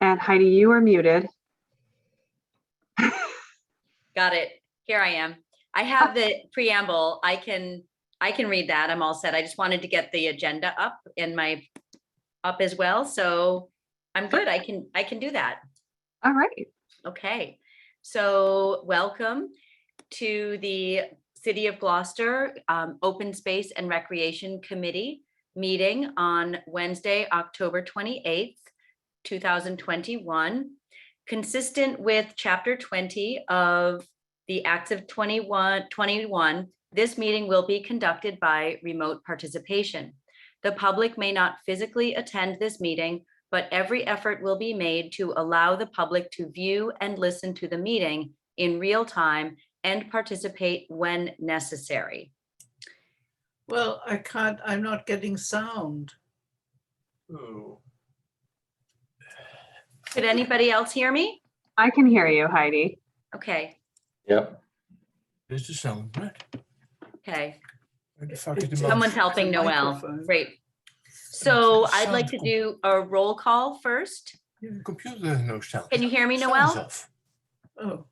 And Heidi, you are muted. Got it. Here I am. I have the preamble. I can read that. I'm all set. I just wanted to get the agenda up as well. So I'm good. I can do that. All right. Okay. So welcome to the City of Gloucester Open Space and Recreation Committee meeting on Wednesday, October 28th, 2021. Consistent with Chapter 20 of the Acts of 21, this meeting will be conducted by remote participation. The public may not physically attend this meeting, but every effort will be made to allow the public to view and listen to the meeting in real time and participate when necessary. Well, I'm not getting sound. Ooh. Could anybody else hear me? I can hear you, Heidi. Okay, Yep. There's the sound, right? okay. Where the fuck is the Someone's mouse? helping It's a Noel. microphone. Great. So Sounds I'd like to do a roll call first. Yeah, the computer has no sound. Can you hear me, Sound's Noel? off. Oh,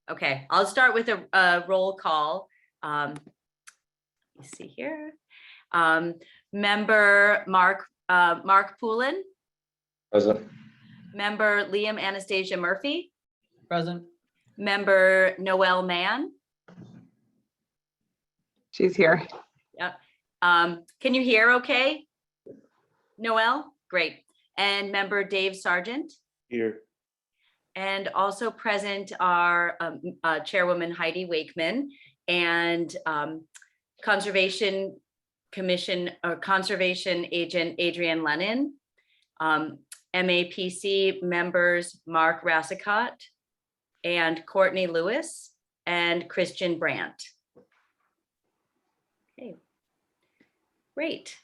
Okay, I'll start with a roll call. Let me see here. Member Mark Poulin, Present. member Liam Anastasia Murphy, Present. member Noel Mann. She's here. Can you hear okay? Noel, great. And member Dave Sargent. Here. And also present are Chairwoman Heidi Wakeman and Conservation Commission or Conservation Agent Adrienne Lennon, MAPC members Mark Rassicott and Courtney Lewis and Christian Brandt. Okay, great.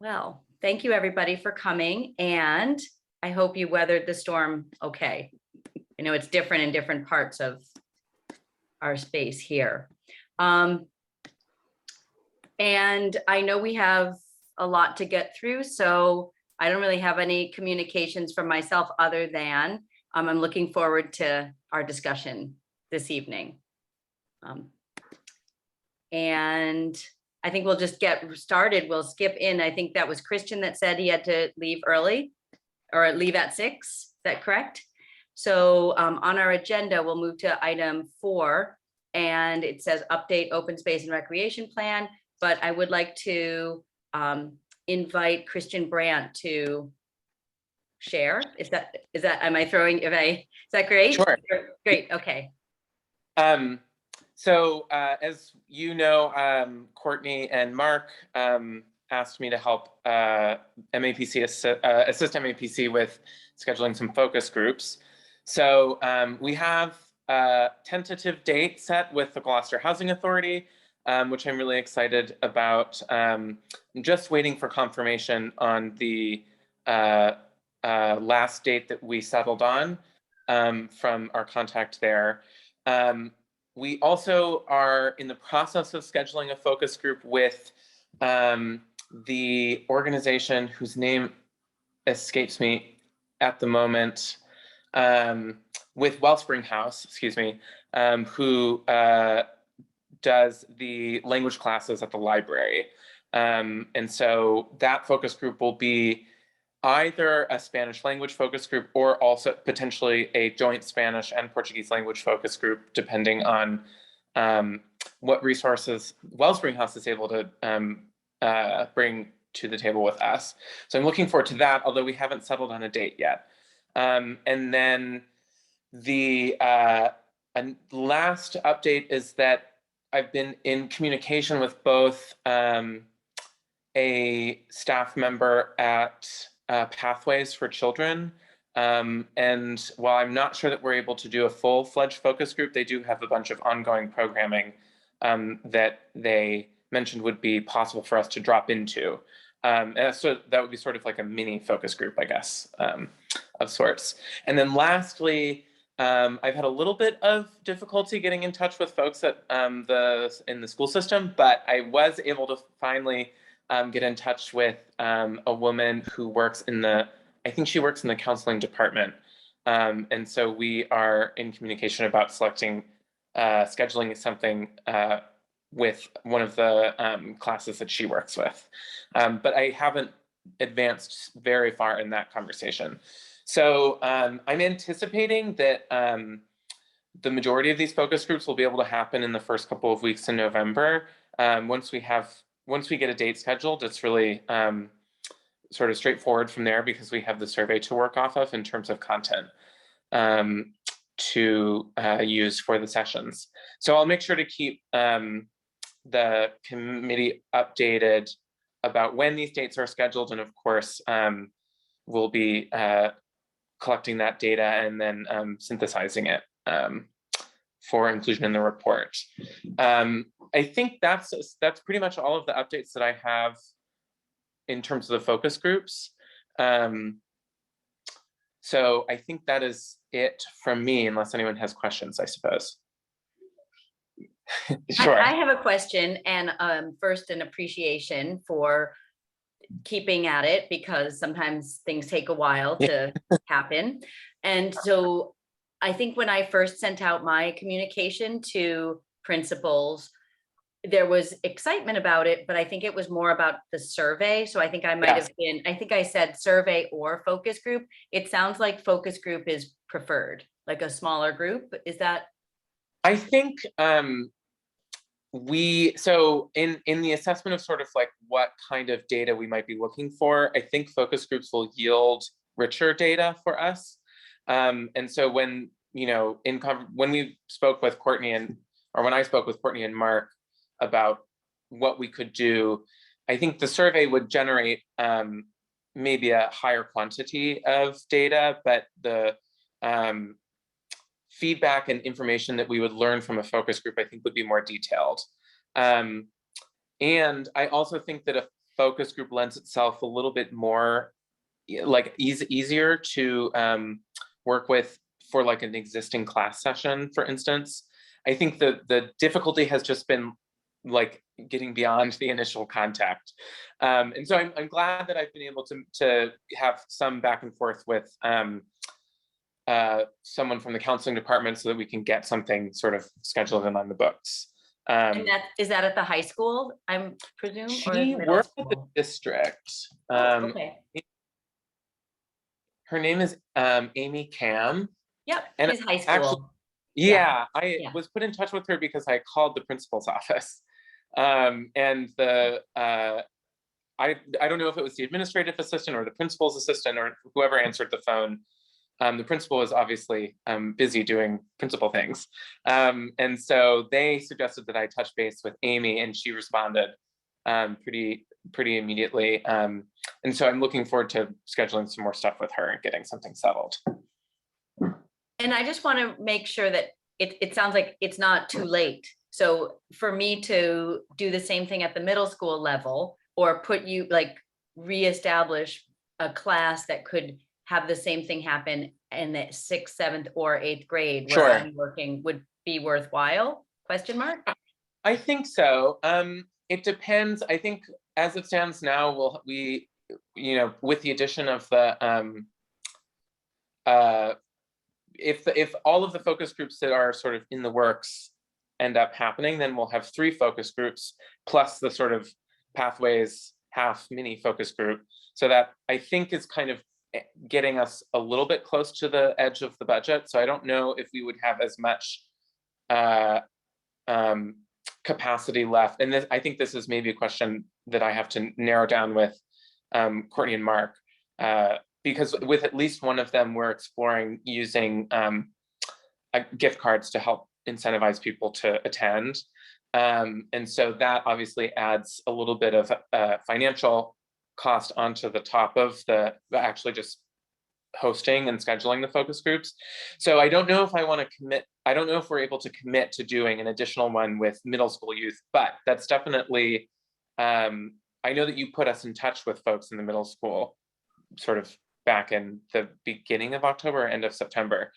Well, thank you everybody for coming, and I hope you weathered the storm okay. I know it's different in different parts of our space here. And I know we have a lot to get through, so I don't really have any communications from myself other than I'm looking forward to our discussion this evening. And I think we'll just get started. We'll skip in. I think that was Christian that said he had to leave early or leave at 6. Is that correct? So on our agenda, we'll move to item 4, and it says update open space and recreation plan. But I would like to invite Christian Brandt to share. Is that, am I throwing, is that great? Sure. Great, okay. So as you know, Courtney and Mark asked me to help MAPC assist MAPC with scheduling some focus groups. So we have a tentative date set with the Gloucester Housing Authority, which I'm really excited about. I'm just waiting for confirmation on the last date that we settled on from our contact there. We also are in the process of scheduling a focus group with the organization whose name escapes me at the moment, with Wellspring House, excuse me, who does the language classes at the library. And so that focus group will be either a Spanish language focus group or also potentially a joint Spanish and Portuguese language focus group, depending on what resources Wellspring House is able to bring to the table with us. So I'm looking forward to that, although we haven't settled on a date yet. And then the last update is that I've been in communication with both a staff member at Pathways for Children. And while I'm not sure that we're able to do a full-fledged focus group, they do have a bunch of ongoing programming that they mentioned would be possible for us to drop into. And so that would be sort of like a mini focus group, I guess, of sorts. And then lastly, I've had a little bit of difficulty getting in touch with folks at in the school system, but I was able to finally get in touch with a woman who works in I think she works in the counseling department. And so we are in communication about scheduling something with one of the classes that she works with. But I haven't advanced very far in that conversation. So I'm anticipating that the majority of these focus groups will be able to happen in the first couple of weeks in November. Once we get a date scheduled, it's really sort of straightforward from there because we have the survey to work off of in terms of content to use for the sessions. So I'll make sure to keep the committee updated about when these dates are scheduled, and of course, we'll be collecting that data and then synthesizing it for inclusion in the report. I think that's pretty much all of the updates that I have in terms of the focus groups. So I think that is it from me, unless anyone has questions, I suppose. Sure. I have a question, and first an appreciation for keeping at it, because sometimes things take a while to happen. And so I think when I first sent out my communication to principals, there was excitement about it, but I think it was more about the survey. So I think I might have been, I think I said survey or focus group. It sounds like focus group is preferred, like a smaller group. Is that? I think so in the assessment of sort of like what kind of data we might be looking for, I think focus groups will yield richer data for us. And so when, when we spoke with Courtney when I spoke with Courtney and Mark about what we could do, I think the survey would generate maybe a higher quantity of data, but the feedback and information that we would learn from a focus group, I think, would be more detailed. And I also think that a focus group lends itself a little bit more like easier to work with for like an existing class session, for instance. I think the difficulty has just been like getting beyond the initial contact. And so I'm glad that I've been able to have some back and forth with someone from the counseling department so that we can get something sort of scheduled and on the books. And is that at the high school, I presume? She works at the district. Okay. Her name is Amy Cam. Yep, And it's high school. actually, I was put in touch with her because I called the principal's office. And I don't know if it was the administrative assistant or the principal's assistant or whoever answered the phone. The principal was obviously busy doing principal things. And so they suggested that I touch base with Amy, and she responded pretty immediately. And so I'm looking forward to scheduling some more stuff with her and getting something settled. And I just want to make sure that it sounds like it's not too late. So for me to do the same thing at the middle school level, or reestablish a class that could have the same thing happen in the 6th, 7th, or 8th grade where I'm working would be worthwhile? Question mark? I think so. It depends. I think as it stands now, with the addition of the if all of the focus groups that are sort of in the works end up happening, then we'll have 3 focus groups plus the sort of pathways half mini focus group. So that I think is kind of getting us a little bit close to the edge of the budget. So I don't know if we would have as much capacity left. And I think this is maybe a question that I have to narrow down with Courtney and Mark, because with at least one of them, we're exploring using gift cards to help incentivize people to attend. And so that obviously adds a little bit of financial cost onto the top of the actually just hosting and scheduling the focus groups. So I don't know if I want to commit. I don't know if we're able to commit to doing an additional one with middle school youth, but that's definitely, I know that you put us in touch with folks in the middle school sort of back in the beginning of October, end of September.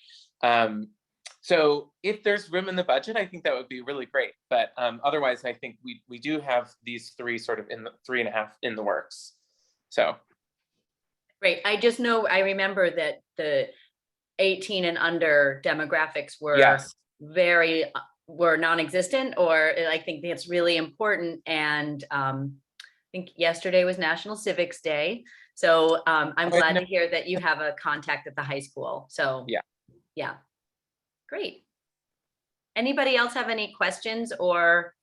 So if there's room in the budget, I think that would be really great. But otherwise, I think we do have these three sort of in the 3.5 in the works. So Great. I just know, I remember that the 18 and under demographics were yes, were non-existent, or I think that's really important. And I think yesterday was National Civics Day. So I'm glad to hear that you have a contact at the high school. So yeah, great. Anybody else have any questions or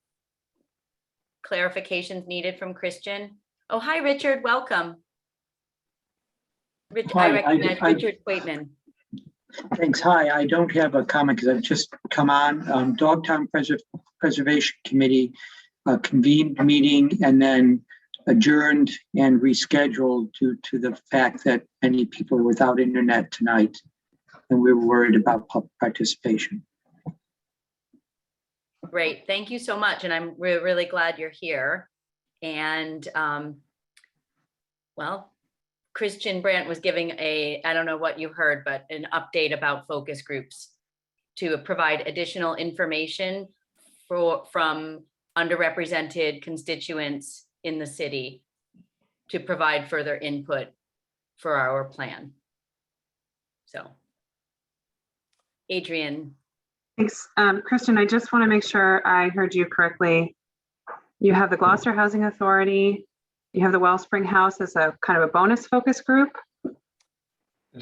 clarifications needed from Christian? Oh, hi, Richard, welcome. I Hi, recognize I- Richard Quaitman. Thanks. Hi, I don't have a comment because I've just come on. Dogtown Preservation Committee convened a meeting and then adjourned and rescheduled due to the fact that many people were without internet tonight, and we were worried about public participation. Great, thank you so much. And I'm really glad you're here. And well, Christian Brandt was giving I don't know what you heard, but an update about focus groups to provide additional information from underrepresented constituents in the city to provide further input for our plan. So, Adrian. Thanks. Kristen, I just want to make sure I heard you correctly. You have the Gloucester Housing Authority, you have the Wellspring House as a kind of a bonus focus group.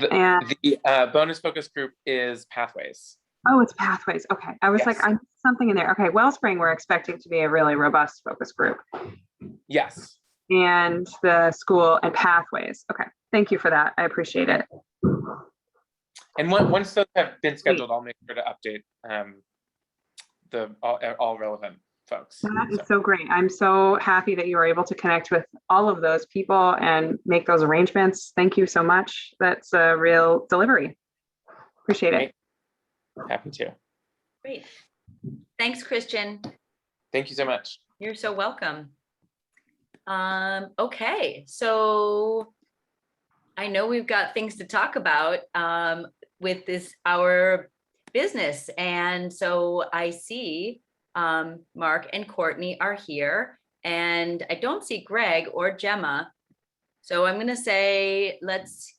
And the bonus focus group is Pathways. oh, it's Pathways. Okay. I was like, Yes. I missed something in there. Okay. Wellspring, we're expecting to be a really robust focus group. Yes. And the school and Pathways. Okay. Thank you for that. I appreciate it. And once those have been scheduled, I'll make sure to update all relevant folks. That is so great. I'm so happy that you were able to connect with all of those people and make those arrangements. Thank you so much. That's a real delivery. Appreciate it. Great. Happy to. Great. Thanks, Christian. Thank you so much. You're so welcome. Okay, so I know we've got things to talk about with our business. And so I see Mark and Courtney are here, and I don't see Greg or Gemma. So I'm gonna say, let's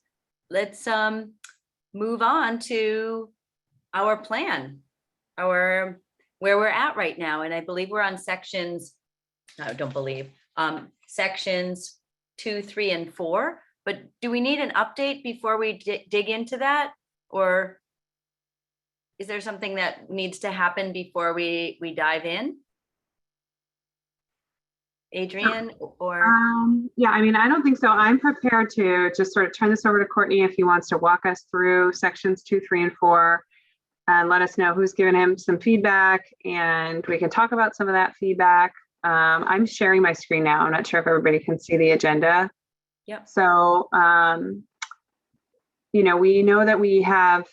move on to our plan, where we're at right now. And I believe we're on sections, I don't believe, sections 2, 3, and 4. But do we need an update before we dig into that? Or is there something that needs to happen before we dive in? Adrian or? Yeah, I mean, I don't think so. I'm prepared to just sort of turn this over to Courtney if he wants to walk us through sections 2, 3, and 4 and let us know who's given him some feedback, and we can talk about some of that feedback. I'm sharing my screen now. I'm not sure if everybody can see the agenda. Yep. So, you know, we know that we have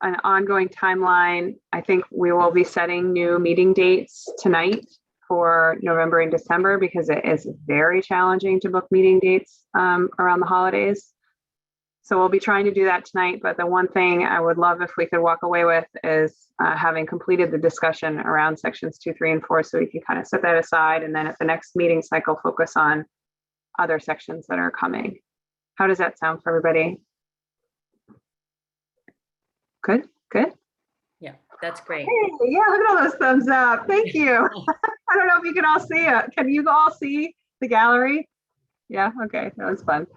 an ongoing timeline. I think we will be setting new meeting dates tonight for November and December because it is very challenging to book meeting dates around the holidays. So we'll be trying to do that tonight. But the one thing I would love if we could walk away with is having completed the discussion around sections 2, 3, and 4, so we can kind of set that aside. And then at the next meeting cycle, focus on other sections that are coming. How does that sound for everybody? Good, good. Yeah, that's great. Hey, yeah, look at all those thumbs up. Thank you. I don't know if you can all see it. Can you all see the gallery? Yeah, okay, that was fun.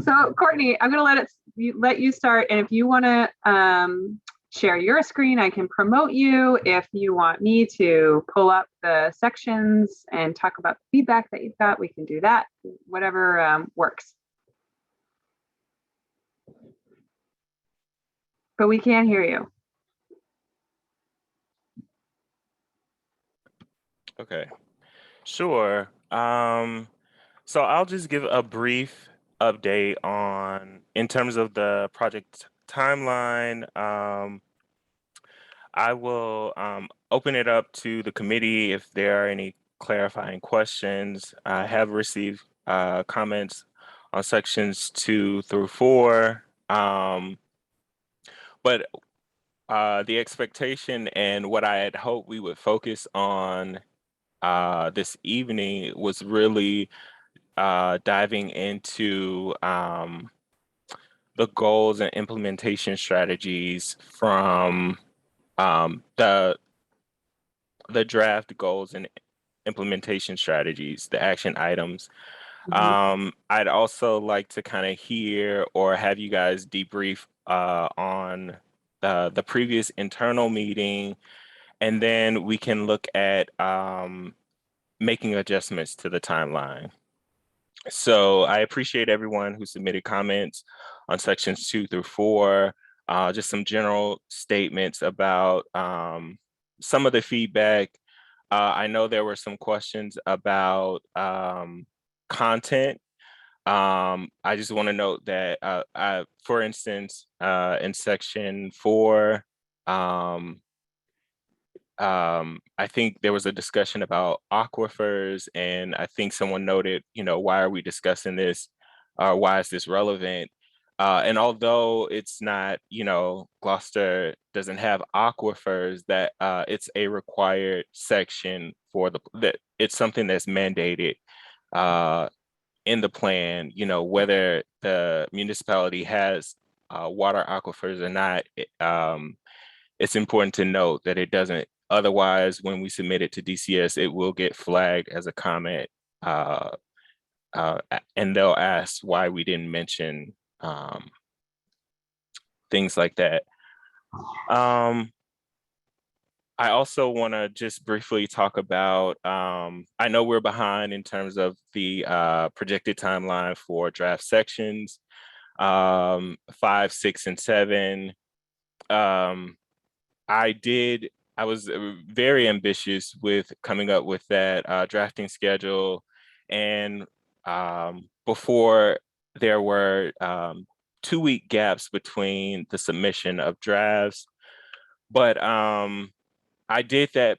So Courtney, I'm gonna let you start. And if you wanna share your screen, I can promote you. If you want me to pull up the sections and talk about the feedback that you've got, we can do that, whatever works. But we can't hear you. Okay, sure. So I'll just give a brief update in terms of the project timeline. I will open it up to the committee if there are any clarifying questions. I have received comments on sections 2 through 4. But the expectation and what I had hoped we would focus on this evening was really diving into the goals and implementation strategies from the draft goals and implementation strategies, the action items. I'd also like to kind of hear or have you guys debrief on the previous internal meeting, and then we can look at making adjustments to the timeline. So I appreciate everyone who submitted comments on sections 2 through 4, just some general statements about some of the feedback. I know there were some questions about content. I just want to note that, for instance, in section 4, I think there was a discussion about aquifers, and I think someone noted, why are we discussing this? Why is this relevant? And although it's not, Gloucester doesn't have aquifers, that it's a required section for that it's something that's mandated in the plan, whether the municipality has water aquifers or not. It's important to note that it doesn't. Otherwise, when we submit it to DCS, it will get flagged as a comment, and they'll ask why we didn't mention things like that. I also want to just briefly talk about, I know we're behind in terms of the projected timeline for draft sections 5, 6, and 7. I was very ambitious with coming up with that drafting schedule, and before there were 2-week gaps between the submission of drafts, but I did that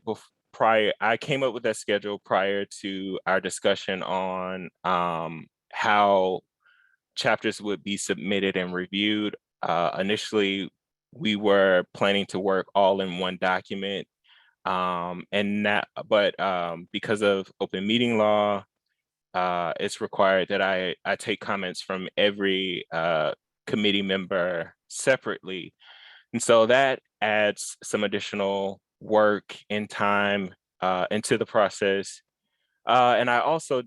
prior. I came up with that schedule prior to our discussion on how chapters would be submitted and reviewed. Initially, we were planning to work all in one document, but because of open meeting law, it's required that I take comments from every committee member separately. And so that adds some additional work and time into the process. And I also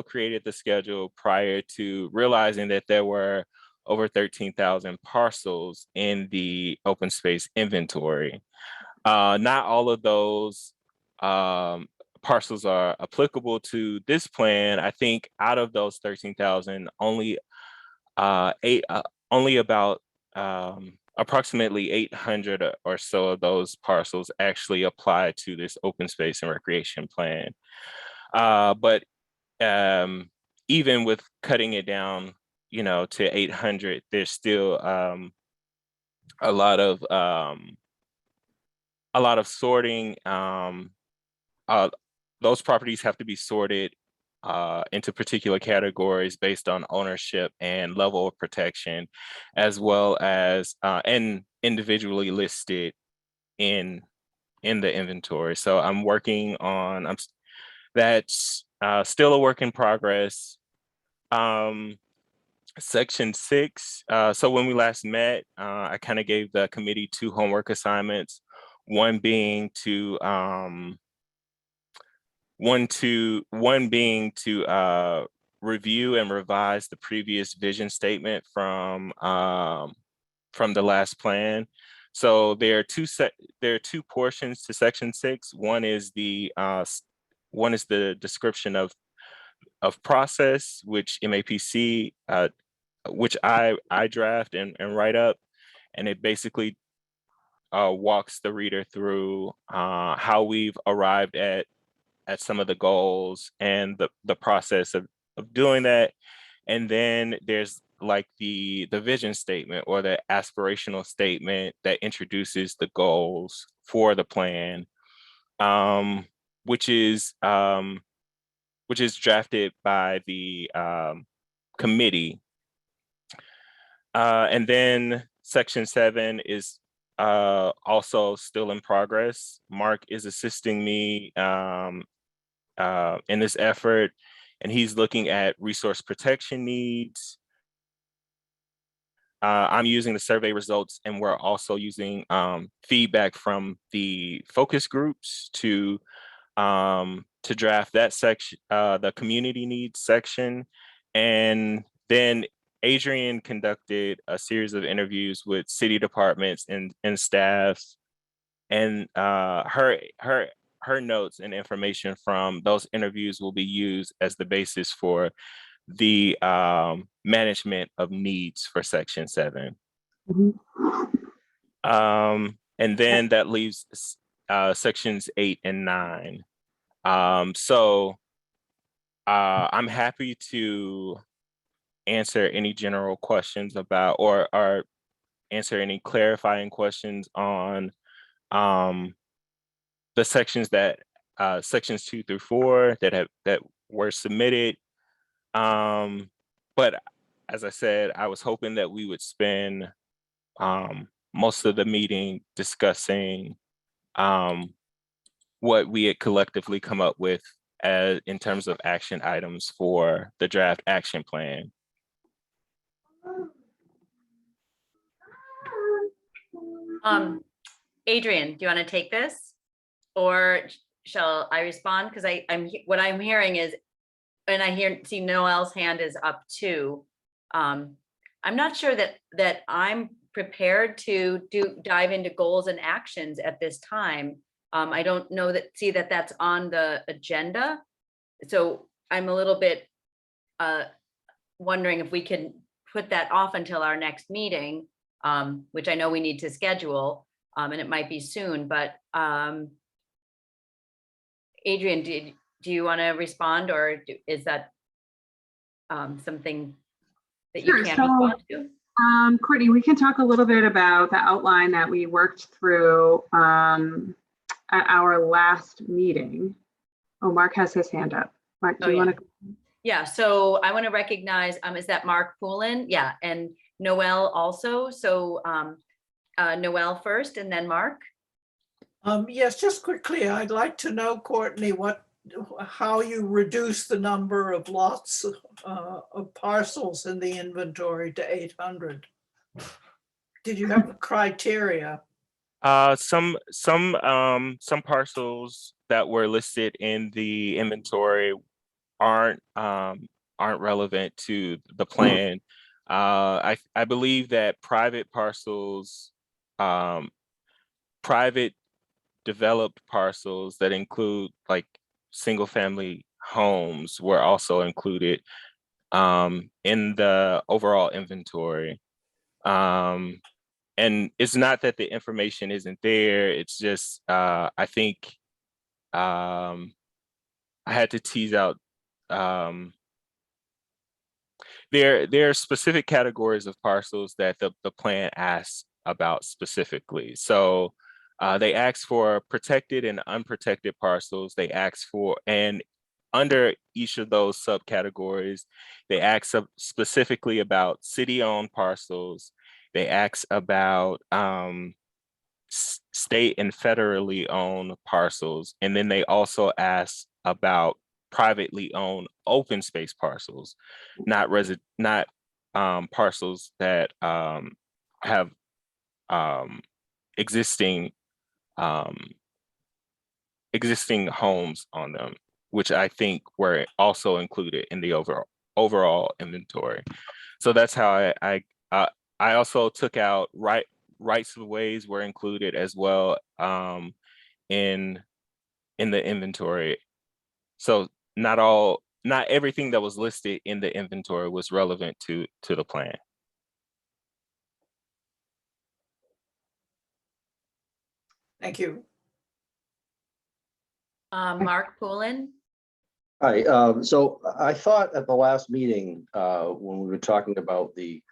created the schedule prior to realizing that there were over 13,000 parcels in the open space inventory. Not all of those parcels are applicable to this plan. I think out of those 13,000, only about approximately 800 or so of those parcels actually apply to this open space and recreation plan. But even with cutting it down, to 800, there's still a lot of sorting. Those properties have to be sorted into particular categories based on ownership and level of protection, as well as and individually listed in the inventory. So I'm working on that's still a work in progress. Section 6. So when we last met, I kind of gave the committee 2 homework assignments. One being to review and revise the previous vision statement from the last plan. So there are two portions to section 6. One is the description of process, which MAPC, which I draft and write up, and it basically walks the reader through how we've arrived at some of the goals and the process of doing that. And then there's like the vision statement or the aspirational statement that introduces the goals for the plan, which is drafted by the committee. And then Section 7 is also still in progress. Mark is assisting me in this effort, and he's looking at resource protection needs. I'm using the survey results, and we're also using feedback from the focus groups to draft that section, the community needs section. And then Adrian conducted a series of interviews with city departments and staffs, and her notes and information from those interviews will be used as the basis for the management of needs for Section 7. And then that leaves sections 8 and 9. So I'm happy to answer any general questions about or answer any clarifying questions on the sections that sections 2 through 4 that were submitted. But as I said, I was hoping that we would spend most of the meeting discussing what we had collectively come up with in terms of action items for the draft action plan. Adrian, do you want to take this, or shall I respond? Because what I'm hearing is, and I see Noel's hand is up too. I'm not sure that I'm prepared to dive into goals and actions at this time. I don't know see that that's on the agenda. So I'm a little bit wondering if we can put that off until our next meeting, which I know we need to schedule, and it might be soon, but Adrian, do you want to respond, or is that something that you Sure. can't So, respond to? Courtney, we can talk a little bit about the outline that we worked through at our last meeting. Oh, Mark has his hand up. Mark, do you want to? Yeah, so I want to recognize, is that Mark Poulin? Yeah, and Noel also. So Noel first and then Mark. Yes, just quickly, I'd like to know, Courtney, how you reduce the number of lots of parcels in the inventory to 800. Did you have a criteria? Some parcels that were listed in the inventory aren't relevant to the plan. I believe that private parcels, private developed parcels that include like single family homes were also included in the overall inventory. And it's not that the information isn't there, it's just I think I had to tease out there are specific categories of parcels that the plan asks about specifically. So they ask for protected and unprotected parcels. They ask for, and under each of those subcategories, they ask specifically about city-owned parcels. They ask about state and federally owned parcels. And then they also ask about privately owned open space parcels, not parcels that have existing homes on them, which I think were also included in the overall inventory. So that's how I also took out rights of ways were included as well in the inventory. So not everything that was listed in the inventory was relevant to the plan. Thank you. Mark Poulin. Hi, so I thought at the last meeting, when we were talking about the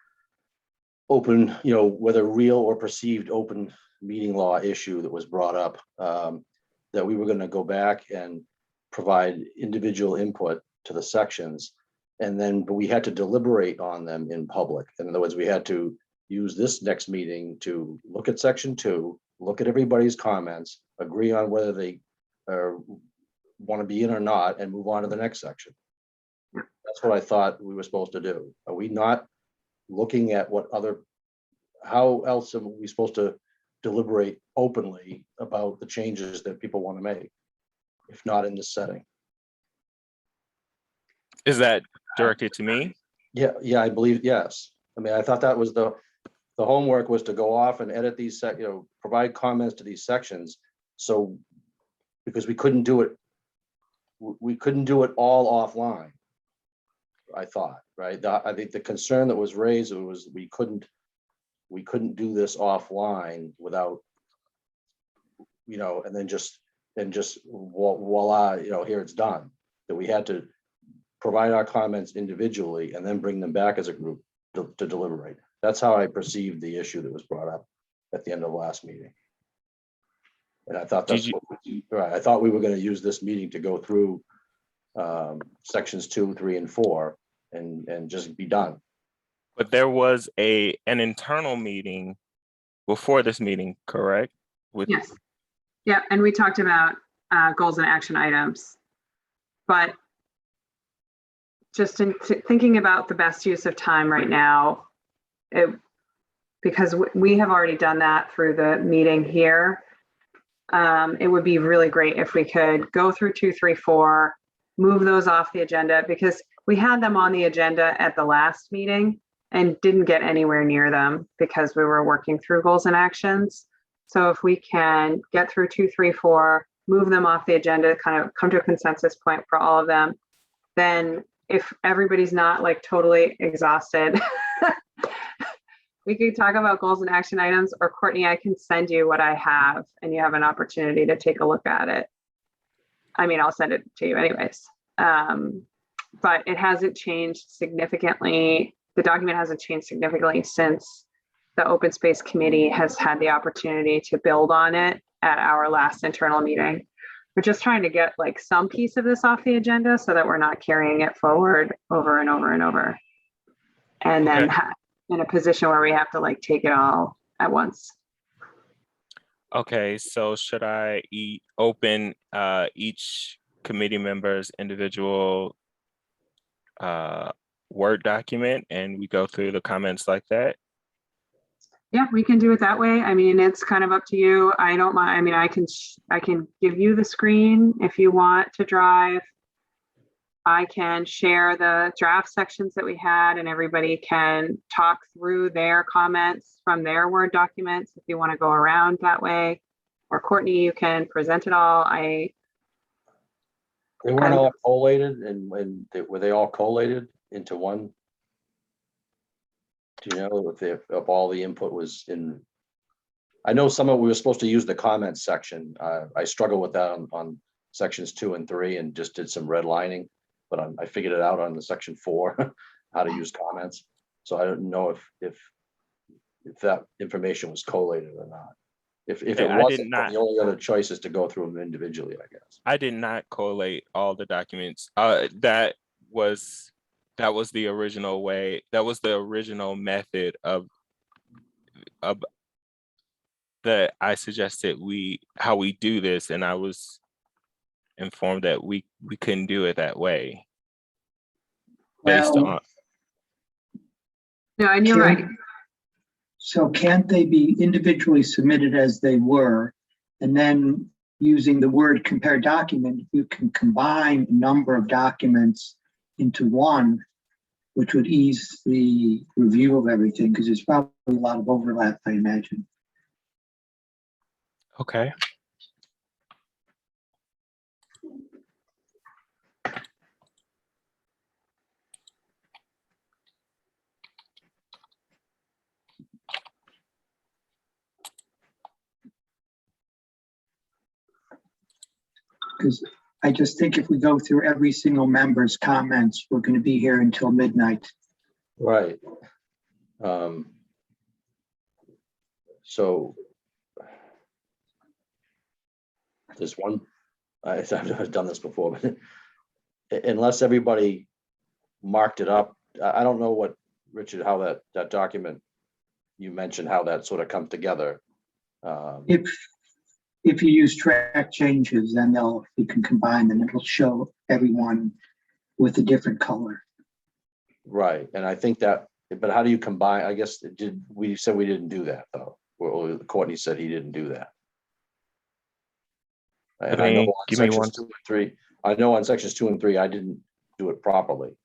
open, whether real or perceived open meeting law issue that was brought up, that we were going to go back and provide individual input to the sections, but we had to deliberate on them in public. In other words, we had to use this next meeting to look at section 2, look at everybody's comments, agree on whether they want to be in or not, and move on to the next section. That's what I thought we were supposed to do. Are we not looking at how else are we supposed to deliberate openly about the changes that people want to make, if not in this setting? Is that directed to me? Yeah, I believe, yes. I mean, I thought that was the homework was to go off and edit these, provide comments to these sections. So, because we couldn't do it all offline, I thought, right? I think the concern that was raised was we couldn't do this offline without, and then just voila, here it's done. That we had to provide our comments individually and then bring them back as a group to deliberate. That's how I perceived the issue that was brought up at the end of the last meeting. And I thought right. I thought we were going to use this meeting to go through sections 2, 3, and 4 and just be done. But there was an internal meeting before this meeting, correct? Yes. Yeah, and we talked about goals and action items. But just in thinking about the best use of time right now, because we have already done that through the meeting here, it would be really great if we could go through 2, 3, 4, move those off the agenda, because we had them on the agenda at the last meeting and didn't get anywhere near them because we were working through goals and actions. So if we can get through 2, 3, 4, move them off the agenda, kind of come to a consensus point for all of them, then if everybody's not like totally exhausted, we could talk about goals and action items, or Courtney, I can send you what I have and you have an opportunity to take a look at it. I mean, I'll send it to you anyways. But it hasn't changed significantly. The document hasn't changed significantly since the Open Space Committee has had the opportunity to build on it at our last internal meeting. We're just trying to get like some piece of this off the agenda so that we're not carrying it forward over and over and over. And then in a position where we have to like take it all at once. Okay, so should I open each committee member's individual Word document and we go through the comments like that? Yeah, we can do it that way. I mean, it's kind of up to you. I don't mind. I mean, I can give you the screen if you want to drive. I can share the draft sections that we had and everybody can talk through their comments from their Word documents if you want to go around that way. Or Courtney, you can present it all. They weren't all collated, and were they all collated into one? Do you know if all the input was in? I know some of we were supposed to use the comments section. I struggled with that on sections 2 and 3 and just did some redlining, but I figured it out on the section 4 how to use comments. So I don't know if that information was collated or not. If it wasn't, then the only other choice is to go through them individually, I guess. I did not collate all the documents. That was the original way. That was the original method of that I suggested how we do this, and I was informed that we couldn't do it that way. Based on. No, and you're right. So can't they be individually submitted as they were? And then using the word compare document, you can combine a number of documents into one, which would ease the review of everything, because there's probably a lot of overlap, I imagine. Okay. Because I just think if we go through every single member's comments, we're going to be here until midnight. Right. So there's one, I've done this before, but unless everybody marked it up, I don't know what, Richard, how that document you mentioned how that sort of come together. If you use track changes, then you can combine them. It'll show everyone with a different color. Right, and I think that, but how do you combine, I guess, we said we didn't do that, though. Well, Courtney said he didn't do that. And I know on give me sections one. 2 and 3, I know on sections 2 and 3, I didn't do it properly.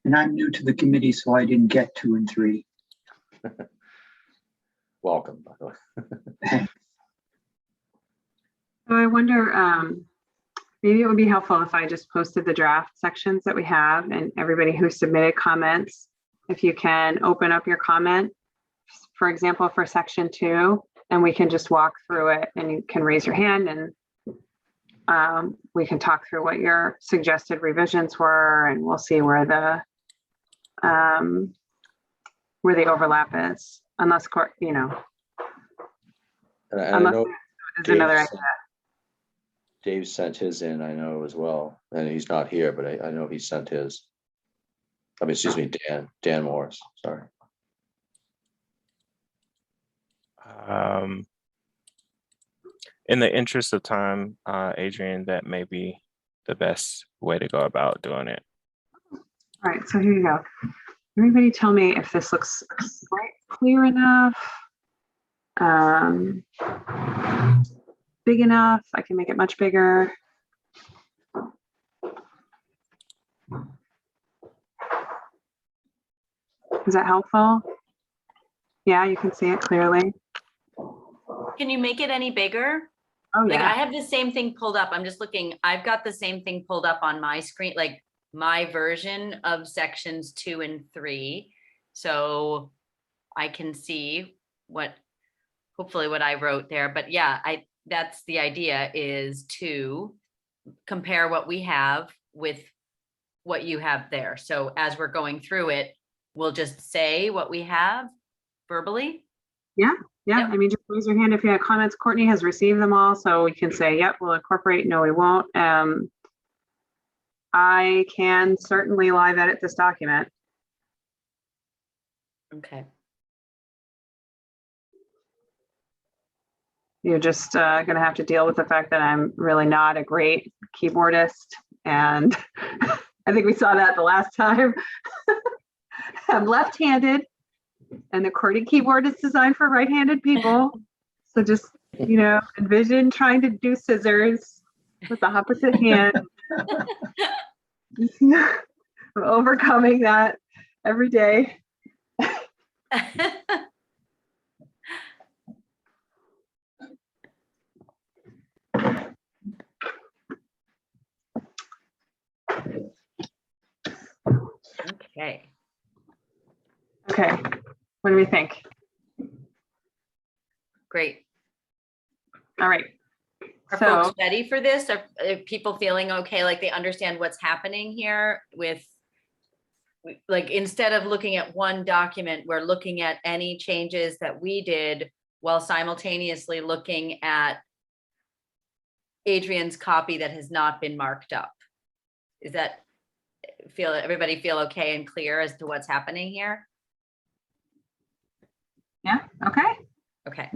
And I'm new to the committee, so I didn't get 2 and 3. Welcome, by the way. So I wonder, maybe it would be helpful if I just posted the draft sections that we have, and everybody who submitted comments, if you can open up your comment, for example, for section 2, and we can just walk through it, and you can raise your hand, and we can talk through what your suggested revisions were, and we'll see where the overlap is, unless court, you know, And I unless know there's another Dave idea. sent- Dave sent his in, I know as well, and he's not here, but I know he sent his. I mean, excuse me, Dan Morris, sorry. In the interest of time, Adrian, that may be the best way to go about doing it. All right, so here you go. Everybody tell me if this looks clear enough. Big enough. I can make it much bigger. Is that helpful? Yeah, you can see it clearly. Can you make it any bigger? Oh, Like I yeah. have the same thing pulled up. I'm just looking, I've got the same thing pulled up on my screen, like my version of sections 2 and 3. So I can see hopefully what I wrote there, but yeah, that's the idea, is to compare what we have with what you have there. So as we're going through it, we'll just say what we have verbally. Yeah, Yep. I mean, just raise your hand if you have comments. Courtney has received them all, so we can say, yep, we'll incorporate, no, we won't. I can certainly live edit this document. Okay. You're just gonna have to deal with the fact that I'm really not a great keyboardist, and I think we saw that the last time. I'm left-handed, and the QWERTY keyboard is designed for right-handed people. So just, you know, envision trying to do scissors with the opposite hand. I'm overcoming that every day. Okay. Okay, what do we think? Great. All right. Are So, folks ready for this? Are people feeling okay, like they understand what's happening here with, like, instead of looking at one document, we're looking at any changes that we did while simultaneously looking at Adrian's copy that has not been marked up? Is that, everybody feel okay and clear as to what's happening here? yeah, okay. Okay.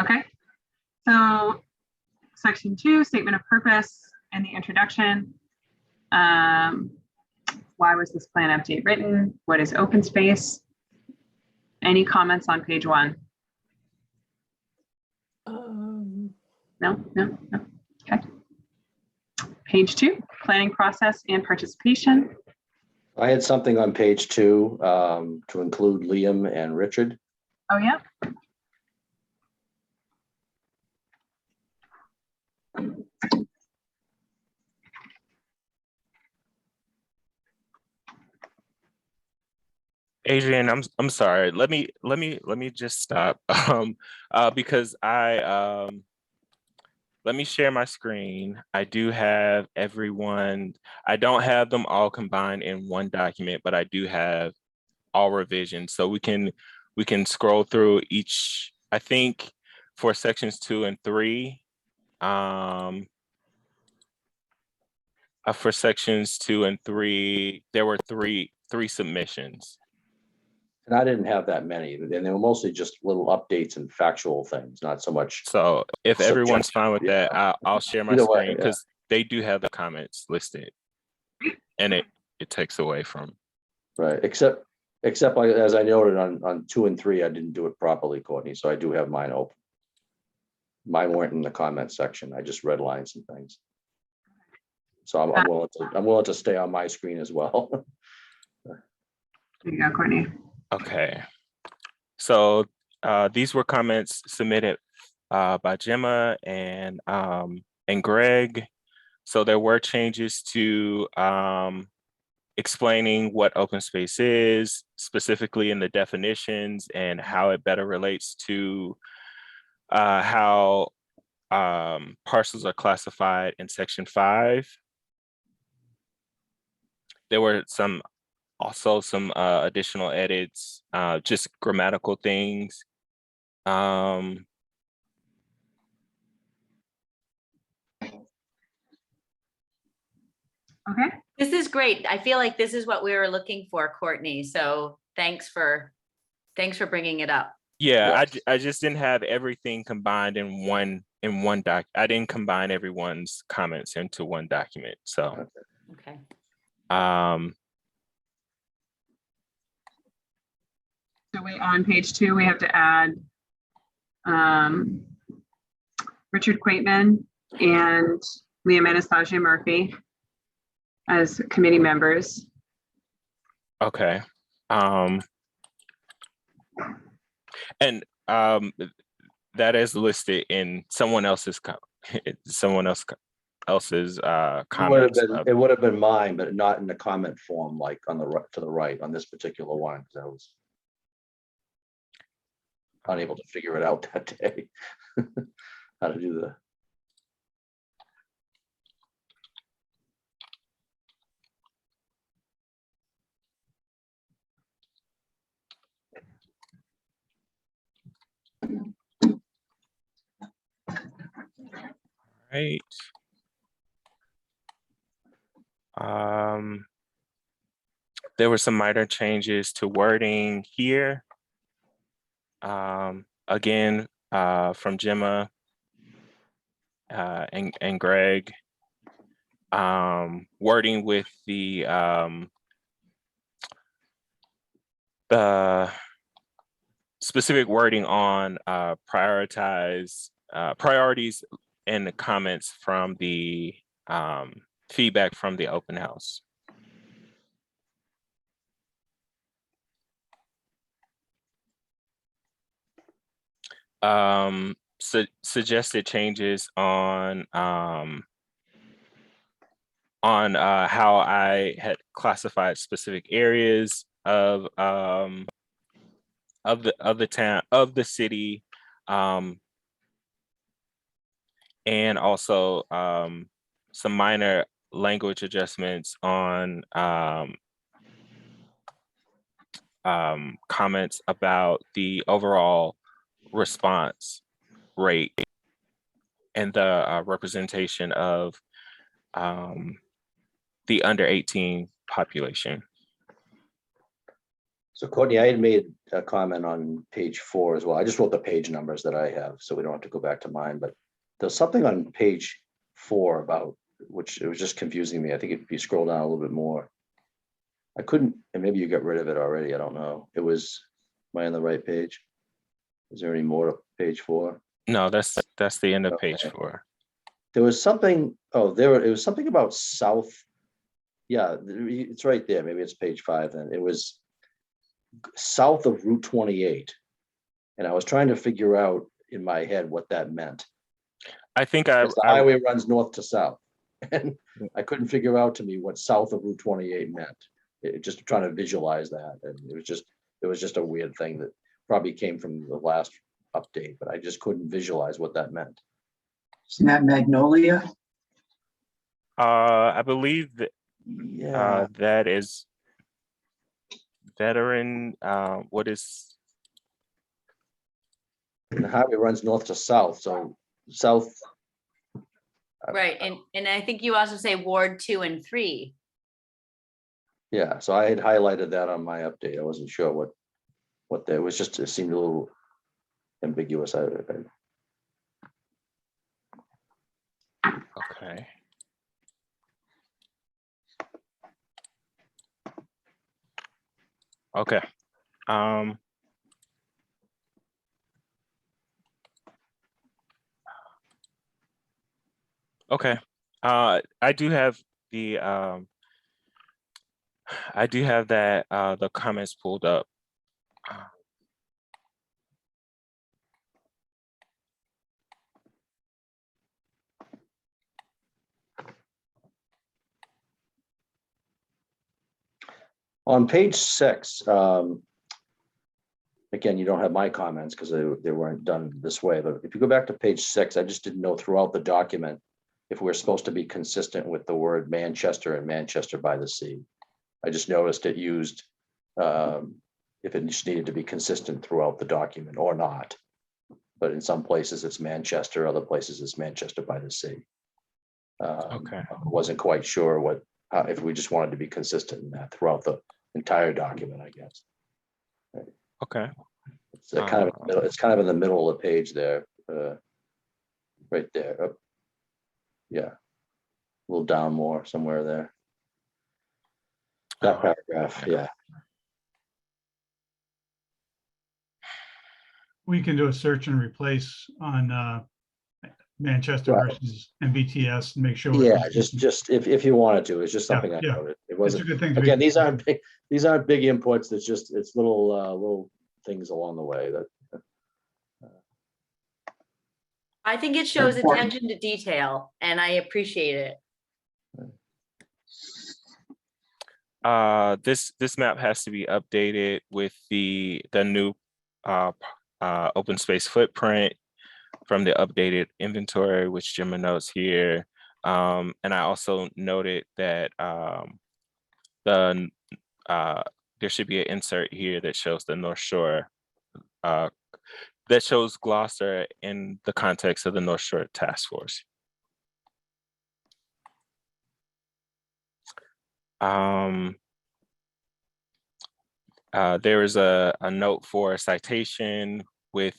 Okay, so section 2, statement of purpose and the introduction. Why was this plan update written? What is open space? Any comments on page 1? No. Okay. Page 2, planning process and participation. I had something on page 2 to include Liam and Richard. Oh, yeah. Adrian, I'm sorry. Let me just stop. Because let me share my screen. I do have everyone. I don't have them all combined in one document, but I do have all revisions. So we can scroll through each. I think for sections 2 and 3. For sections 2 and 3, there were three 3 submissions. And I didn't have that many, and they were mostly just little updates and factual things, not so much. So if everyone's fine with Subjective, that, I'll share my Either way, screen yeah. because they do have the comments listed. And it takes away from, Right, except like, as I noted on 2 and 3, I didn't do it properly, Courtney, so I do have mine open. Mine weren't in the comment section. I just redlined some things. So I'm willing to stay on my screen as well. There you go, Courtney. okay. So these were comments submitted by Gemma and Greg. So there were changes to explaining what open space is, specifically in the definitions and how it better relates to how parcels are classified in section 5. There were also some additional edits, just grammatical things. Okay, This is great. I feel like this is what we were looking for, Courtney. So thanks for bringing it up. Yeah, Yes. I just didn't have everything combined in one doc. I didn't combine everyone's comments into one document. So Okay. so on page 2, we have to add Richard Quaitman and Leah Anastasia Murphy as committee members. okay. And that is listed in someone else's comments. It would have been mine, but not in the comment form, like on the right, to the right on this particular one, because I was unable to figure it out that day. How to do the. Right. There were some minor changes to wording here. Again, from Gemma and Greg. Wording with the specific wording on priorities and the comments from the feedback from the open house. Suggested changes on how I had classified specific areas of the town, of the city, and also some minor language adjustments on comments about the overall response rate and the representation of the under 18 population. So Courtney, I had made a comment on page 4 as well. I just wrote the page numbers that I have, so we don't have to go back to mine, but there's something on page 4 about, which it was just confusing me. I think if you scroll down a little bit more, I couldn't, and maybe you got rid of it already, I don't know. It was, am I on the right page? Is there any more to page 4? No, that's the end of Okay. page 4. There was something, it was something about south. Yeah, it's right there. Maybe it's page 5 then. It was south of Route 28. And I was trying to figure out in my head what that meant. I think The highway runs north to south. And I couldn't figure out to me what south of Route 28 meant. Just trying to visualize that. And it was just a weird thing that probably came from the last update, but I just couldn't visualize what that meant. Isn't that Magnolia? I believe that Yeah, that is veteran. What is? the highway runs north to south, so south. Right. And I think you also say Ward 2 and 3. Yeah, so I had highlighted that on my update. I wasn't sure what that was, just, it seemed a little ambiguous. Okay. Okay. Okay. I do have the that the comments pulled up. On page 6, again, you don't have my comments because they weren't done this way, but if you go back to page 6, I just didn't know throughout the document if we're supposed to be consistent with the word Manchester and Manchester by the Sea. I just noticed it used, if it just needed to be consistent throughout the document or not. But in some places it's Manchester, other places it's Manchester by the Sea. Okay. I wasn't quite sure if we just wanted to be consistent in that throughout the entire document, I guess. Okay. It's kind of, it's kind of in the middle of the page there, right there. Yeah, a little down more, somewhere there. That paragraph, yeah. We can do a search and replace on Manchester Right. versus MBTS and make sure. we're Yeah, consistent. just if you wanted to, it's just something I Yeah. noted. It It's a wasn't, good thing to be. again, these aren't big inputs. It's little things along the way that. I think it shows Important. attention to detail and I appreciate it. This map has to be updated with the new open space footprint from the updated inventory, which Gemma notes here. And I also noted that there should be an insert here that shows the North Shore, that shows Gloucester in the context of the North Shore Task Force. There is a note for a citation with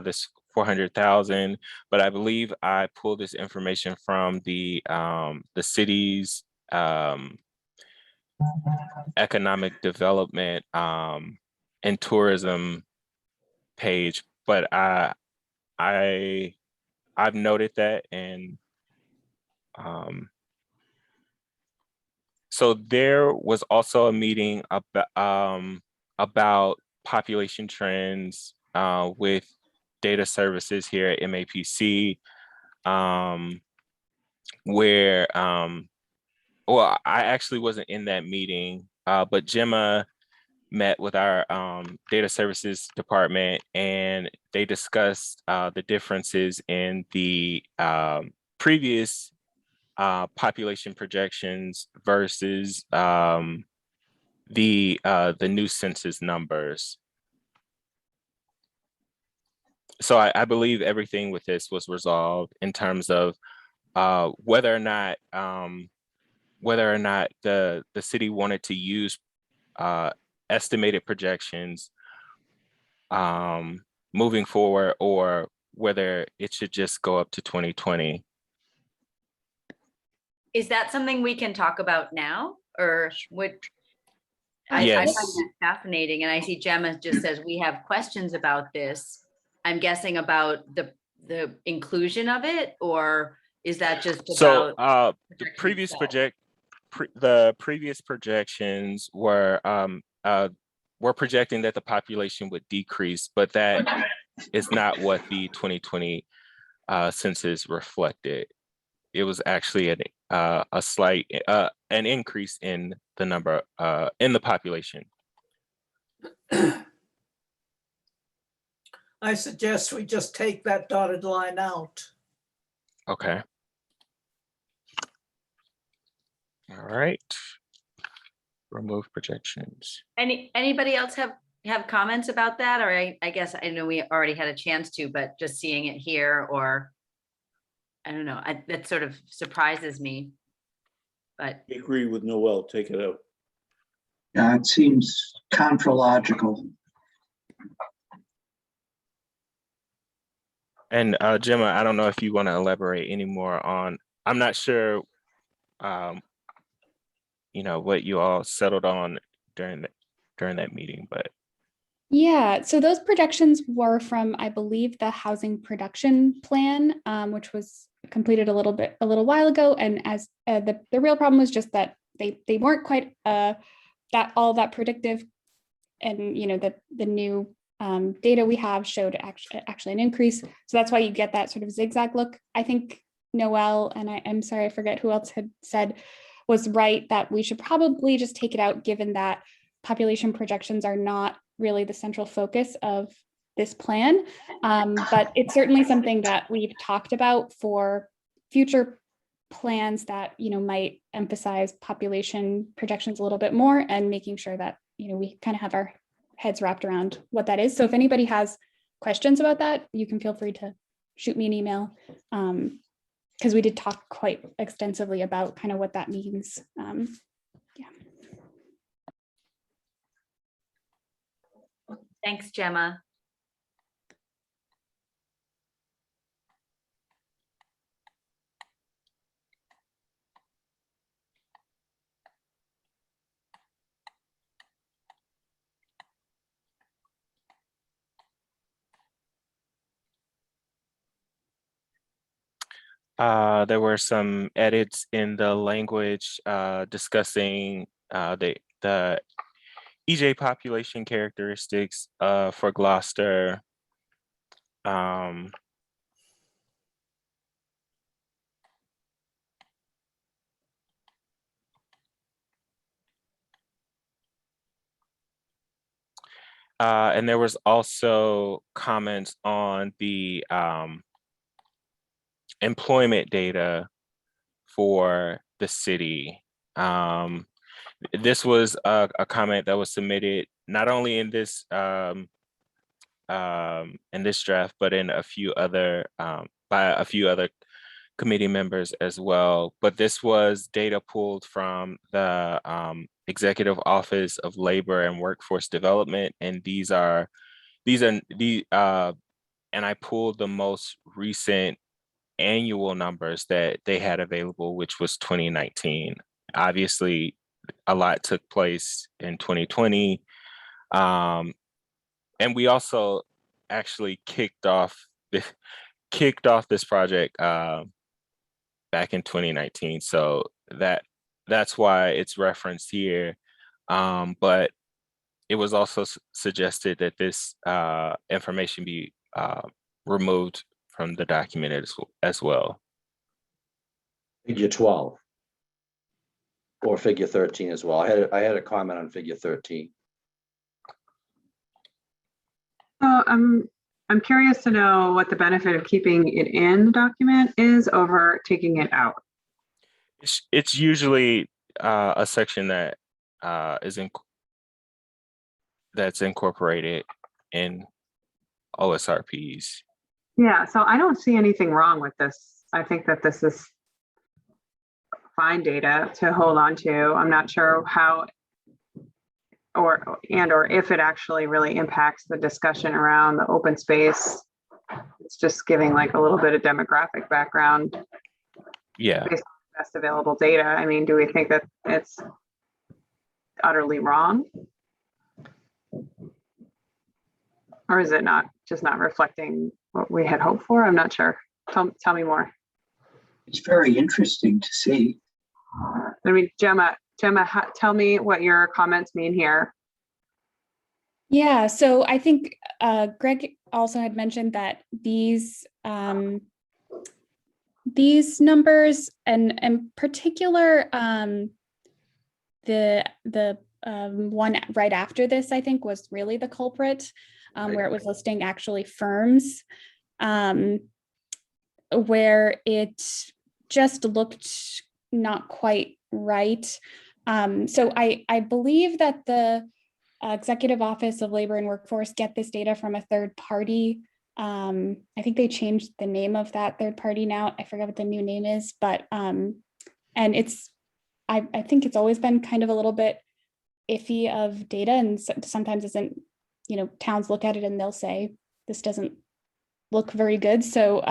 this 400,000, but I believe I pulled this information from the city's economic development and tourism page, but I've noted that, and so there was also a meeting about population trends with data services here at MAPC, where well, I actually wasn't in that meeting, but Gemma met with our data services department, and they discussed the differences in the previous population projections versus the new census numbers. So I believe everything with this was resolved in terms of whether or not the city wanted to use estimated projections moving forward, or whether it should just go up to 2020. Is that something we can talk about now or would? I find Yes. that fascinating, and I see Gemma just says we have questions about this. I'm guessing about the inclusion of it, or is that just So about the projection itself? the previous projections were projecting that the population would decrease, but that is not what the 2020 census reflected. It was actually a slight an increase in the number in the population. I suggest we just take that dotted line out. Okay. All right. Remove projections. Anybody else have comments about that? Or I guess I know we already had a chance to, but just seeing it here, or I don't know, that sort of surprises me. But I agree with Noel, take it out. Yeah, it seems contrological. And Gemma, I don't know if you want to elaborate any more on, I'm not sure, what you all settled on during that meeting, but Yeah, so those projections were from, I believe, the housing production plan, which was completed a little while ago. And as the real problem was just that they weren't quite that predictive, and the new data we have showed actually an increase. So that's why you get that sort of zigzag look. I think Noel, and I'm sorry, I forget who else had said, was right that we should probably just take it out, given that population projections are not really the central focus of this plan. But it's certainly something that we've talked about for future plans that might emphasize population projections a little bit more, and making sure that we kind of have our heads wrapped around what that is. So if anybody has questions about that, you can feel free to shoot me an email, because we did talk quite extensively about kind of what that means. Yeah. Thanks, Gemma. there were some edits in the language discussing the EJ population characteristics for Gloucester. And there was also comments on the employment data for the city. This was a comment that was submitted not only in this draft, but in a few other by a few other committee members as well. But this was data pulled from the Executive Office of Labor and Workforce Development, and and I pulled the most recent annual numbers that they had available, which was 2019. Obviously, a lot took place in 2020. And we also actually kicked off this project back in 2019. So that's why it's referenced here. But it was also suggested that this information be removed from the document as well. Figure 12. Or figure 13 as well. I had a comment on figure 13. So I'm curious to know what the benefit of keeping it in the document is over taking it out. It's usually a section that that's incorporated in OSRPs. Yeah, so I don't see anything wrong with this. I think that this is fine data to hold on to. I'm not sure how or if it actually really impacts the discussion around the open space. It's just giving like a little bit of demographic background. Yeah. Based on best available data. I mean, do we think that it's utterly wrong? Or is it just not reflecting what we had hoped for? I'm not sure. Tell me more. It's very interesting to see. I mean, Gemma, tell me what your comments mean here. Yeah, so I think Greg also had mentioned that these numbers, and in particular, the one right after this, I think, was really the culprit, where it was listing actually firms, where it just looked not quite right. So I believe that the Executive Office of Labor and Workforce get this data from a third party. I think they changed the name of that third party now. I forget what the new name is, but and I think it's always been kind of a little bit iffy of data, and sometimes isn't, towns look at it and they'll say, this doesn't look very good. So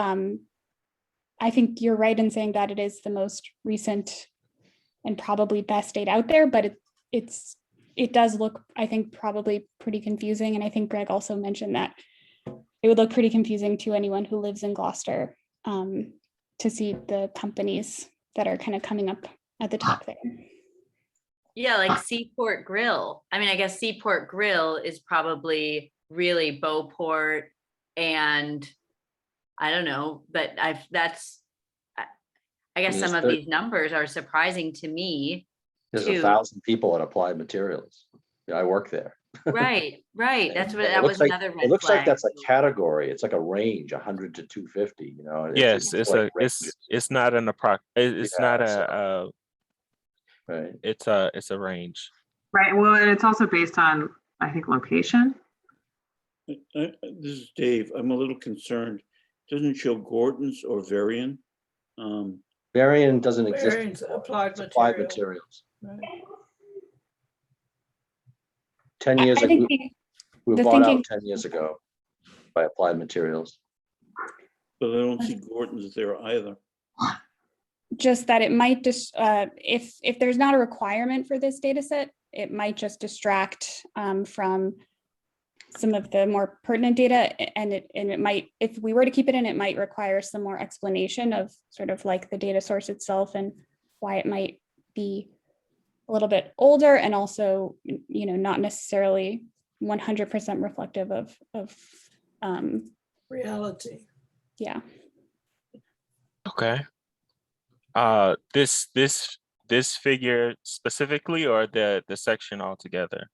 I think you're right in saying that it is the most recent and probably best data out there, but it does look, I think, probably pretty confusing. And I think Greg also mentioned that it would look pretty confusing to anyone who lives in Gloucester to see the companies that are kind of coming up at the top there. Yeah, like Seaport Grill. I mean, I guess Seaport Grill is probably really Beauport, and I don't know, but I guess Yes, some of there- these numbers are surprising to me. There's too. 1,000 people at Applied Materials. Yeah, I work there. Right. That's what, It that looks was like- another It red looks like flag. that's a category. It's like a range, 100 to 250, Yes, it's like it's not an it's Yeah, not so- right. it's a range. Right, well, and it's also based on, I think, location. This is Dave. I'm a little concerned. Doesn't show Gordon's or Varian. Varian doesn't exist. Variance applied It's Applied material. Materials. Right. 10 years I ago, think we the bought out thinking- 10 years ago by Applied Materials. But I don't see Gordon's there either. just that it might just, if there's not a requirement for this data set, it might just distract from some of the more pertinent data, and it might, if we were to keep it in, it might require some more explanation of sort of like the data source itself and why it might be a little bit older, and also, not necessarily 100% reflective of Reality. yeah. Okay. This figure specifically, or the section altogether?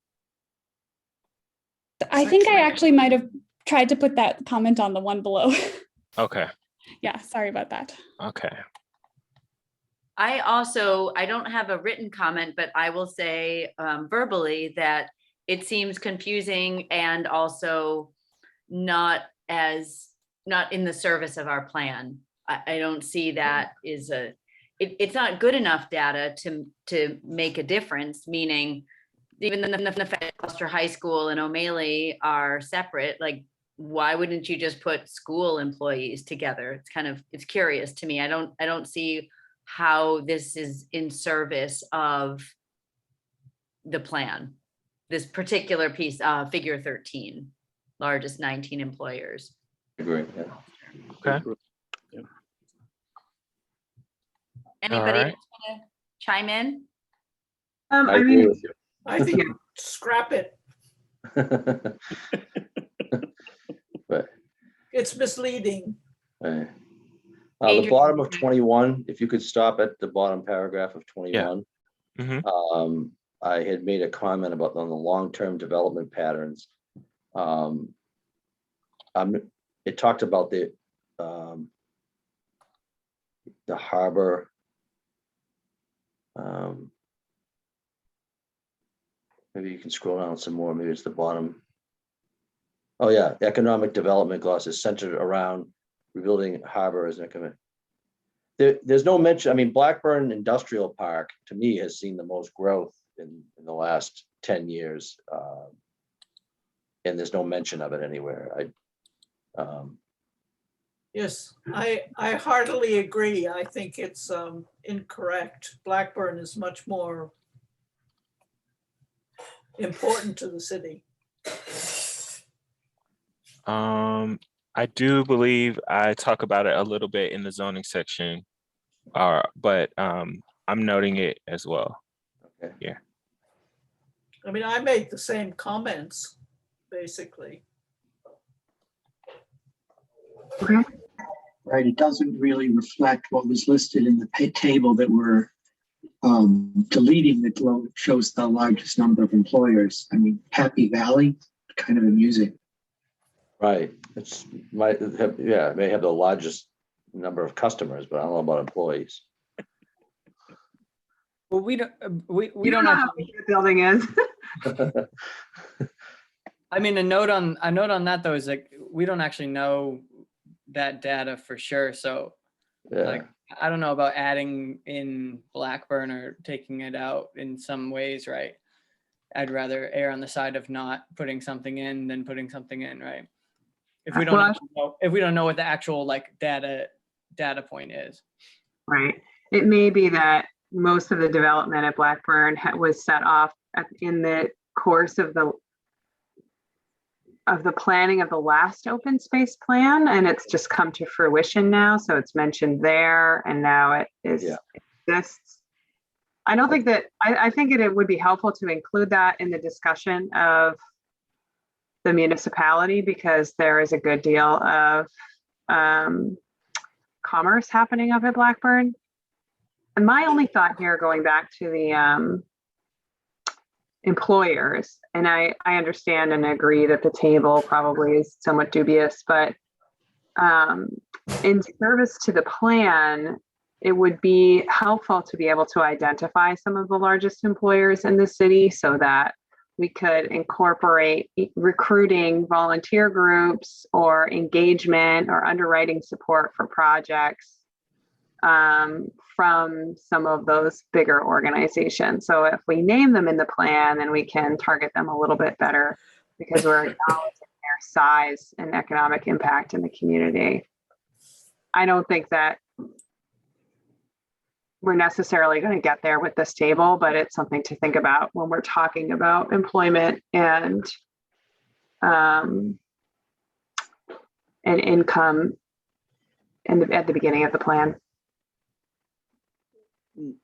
I think I actually might have tried to put that comment on the one below. Okay. Yeah, sorry about that. Okay. I don't have a written comment, but I will say verbally that it seems confusing and also not in the service of our plan. I don't see that is it's not good enough data to make a difference, meaning even the Gloucester High School and O'Malley are separate, like, why wouldn't you just put school employees together? It's curious to me. I don't see how this is in service of the plan. This particular piece, figure 13, largest 19 employers. Agree, yeah. Okay. Anybody right. else want to chime in? I I agree mean, with you. I think scrap it. But, It's misleading. the Adrian. bottom of 21, if you could stop at the bottom paragraph of 21. Mhm. I had made a comment about on the long-term development patterns. It talked about the harbor. Maybe you can scroll down some more. Maybe it's the bottom. Oh yeah, economic development gloss is centered around rebuilding harbor as an economic. There's no mention. I mean, Blackburn Industrial Park to me has seen the most growth in the last 10 years, and there's no mention of it anywhere. Yes, I heartily agree. I think it's incorrect. Blackburn is much more important to the city. I do believe I talk about it a little bit in the zoning section, but I'm noting it as well. Okay. Yeah. I mean, I made the same comments, basically. okay, Right, it doesn't really reflect what was listed in the table that we're deleting that shows the largest number of employers. I mean, Happy Valley, kind of amusing. Right. It may have the largest number of customers, but I don't know about employees. Well, we don't you don't know how big the building is. I mean, a note on that though is like, we don't actually know that data for sure. So Yeah. like, I don't know about adding in Blackburn or taking it out in some ways, right? I'd rather err on the side of not putting something in than putting something in, right? If we Well, don't know, if we don't know what the actual like data point is. Right. It may be that most of the development at Blackburn was set off in the course of the planning of the last open space plan, and it's just come to fruition now. So it's mentioned there, and now it exists. I don't think that, I think it would be helpful to include that in the discussion of the municipality, because there is a good deal of commerce happening up at Blackburn. And my only thought here, going back to the employers, and I understand and agree that the table probably is somewhat dubious, but in service to the plan, it would be helpful to be able to identify some of the largest employers in the city so that we could incorporate recruiting volunteer groups or engagement or underwriting support for projects from some of those bigger organizations. So if we name them in the plan, then we can target them a little bit better because we're acknowledging their size and economic impact in the community. I don't think that we're necessarily going to get there with this table, but it's something to think about when we're talking about employment and income at the beginning of the plan.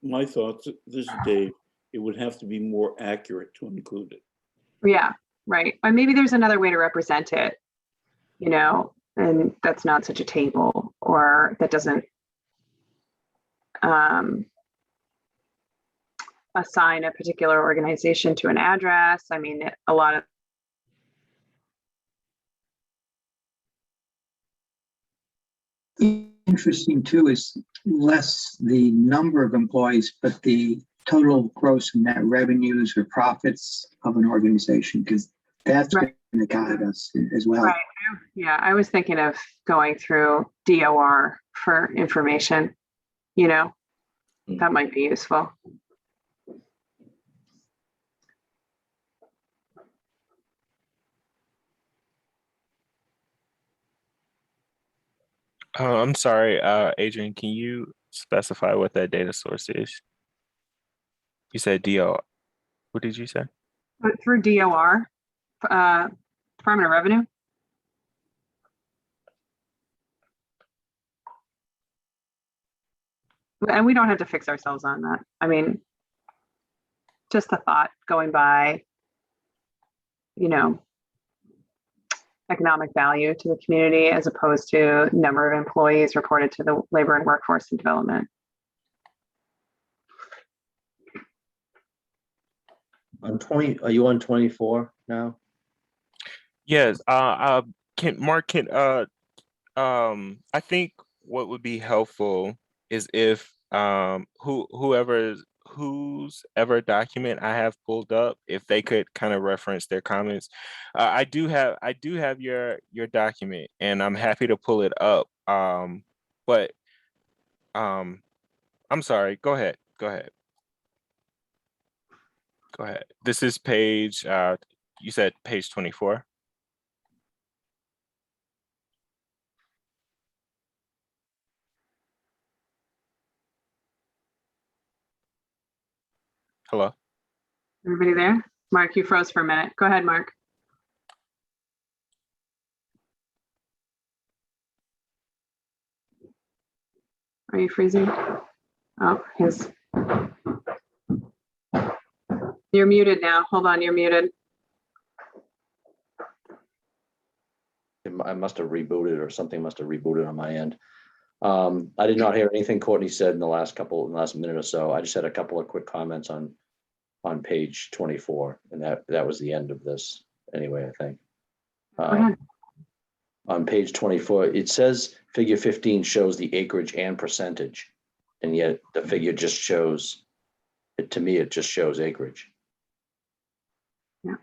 My thoughts, this is Dave, it would have to be more accurate to include it. Yeah, right. Or maybe there's another way to represent it, you know, and that's not such a table, or that doesn't assign a particular organization to an address. I mean, a lot of Interesting too is less the number of employees, but the total gross and net revenues or profits of an organization, because that's Right. going to guide us as well. Right. Yeah, I was thinking of going through DOR for information, you know, that might be useful. I'm sorry, Adrian, can you specify what that data source is? You said DO. What did you say? But through DOR, Department of Revenue. And we don't have to fix ourselves on that. I mean, just a thought going by, you know, economic value to the community as opposed to number of employees reported to the Labor and Workforce and Development. On 20, are you on 24 now? Yes, Mark, I think what would be helpful is if whose ever document I have pulled up, if they could kind of reference their comments. I do have your document, and I'm happy to pull it up. But I'm sorry. Go ahead. This is page. You said page 24. Hello. Everybody there? Mark, you froze for a minute. Go ahead, Mark. Are you freezing? Oh, you're muted now. Hold on, you're muted. I must have rebooted, or something must have rebooted on my end. I did not hear anything Courtney said in the last minute or so. I just had a couple of quick comments on page 24, and that was the end of this anyway, I think. On page 24, it says figure 15 shows the acreage and percentage, and yet the figure just shows, to me, it just shows acreage. Yeah.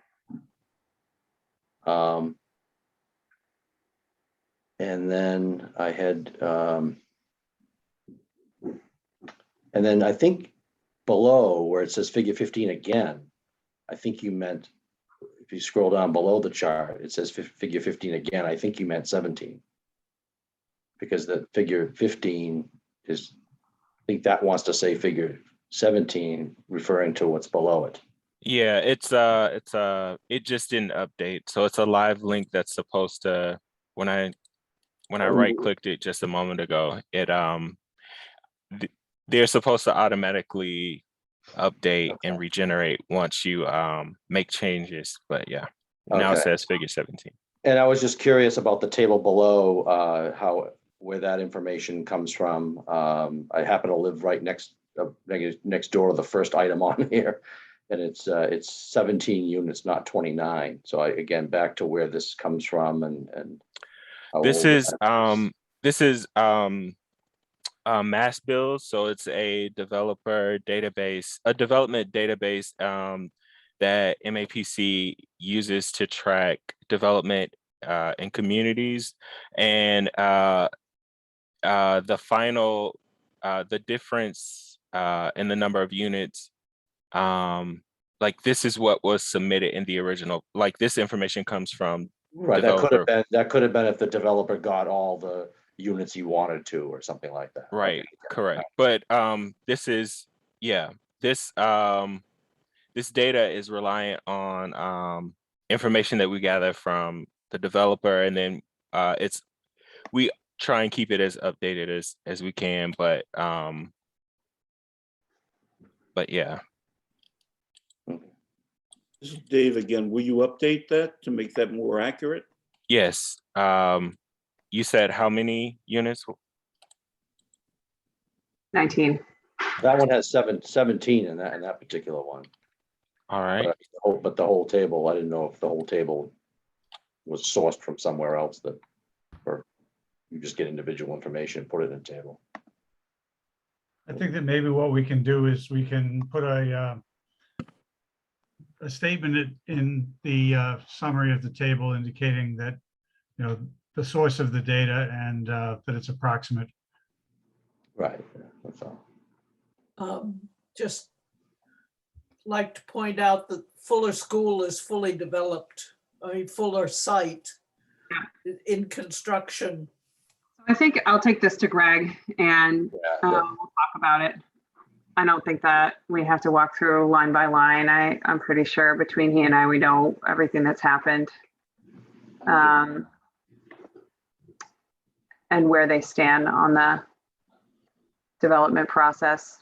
And then I had, and then I think below where it says figure 15 again, I think you meant, if you scroll down below the chart, it says figure 15 again. I think you meant 17. Because the figure 15 is, I think that wants to say figure 17, referring to what's below it. Yeah, it just didn't update. So it's a live link that's supposed to, when I right clicked it just a moment ago, it they're supposed to automatically update and regenerate once you make changes. But yeah, now it Okay. says figure 17. And I was just curious about the table below, where that information comes from. I happen to live right next door to the first item on here. And it's 17 units, not 29. So again, back to where this comes from and how This old is that Mass Build, so it's a development database that MAPC uses to track development in communities, and the final the difference in the number of units, like this is what was submitted in the original. Like this information comes from Right, that could have been if the developer got all the units he wanted to, or something like that. Right, Okay. correct. But this is, yeah, this data is reliant on information that we gather from the developer, and then we try and keep it as updated as we can, but yeah. This is Dave again. Will you update that to make that more accurate? Yes. You said how many units? 19. That one has 17 in that particular one. All right. But the whole table, I didn't know if the whole table was sourced from somewhere else, that, or you just get individual information, put it in a table. I think that maybe what we can do is we can put a statement in the summary of the table indicating that, you know, the source of the data and that it's approximate. Right, that's all. Just like to point out that Fuller School is fully developed. I mean, Fuller site in construction. I think I'll take this to Greg and Yeah, we'll talk about it. I don't think that we have to walk through line by line. I'm pretty sure between he and I, we know everything that's happened. And where they stand on the development process.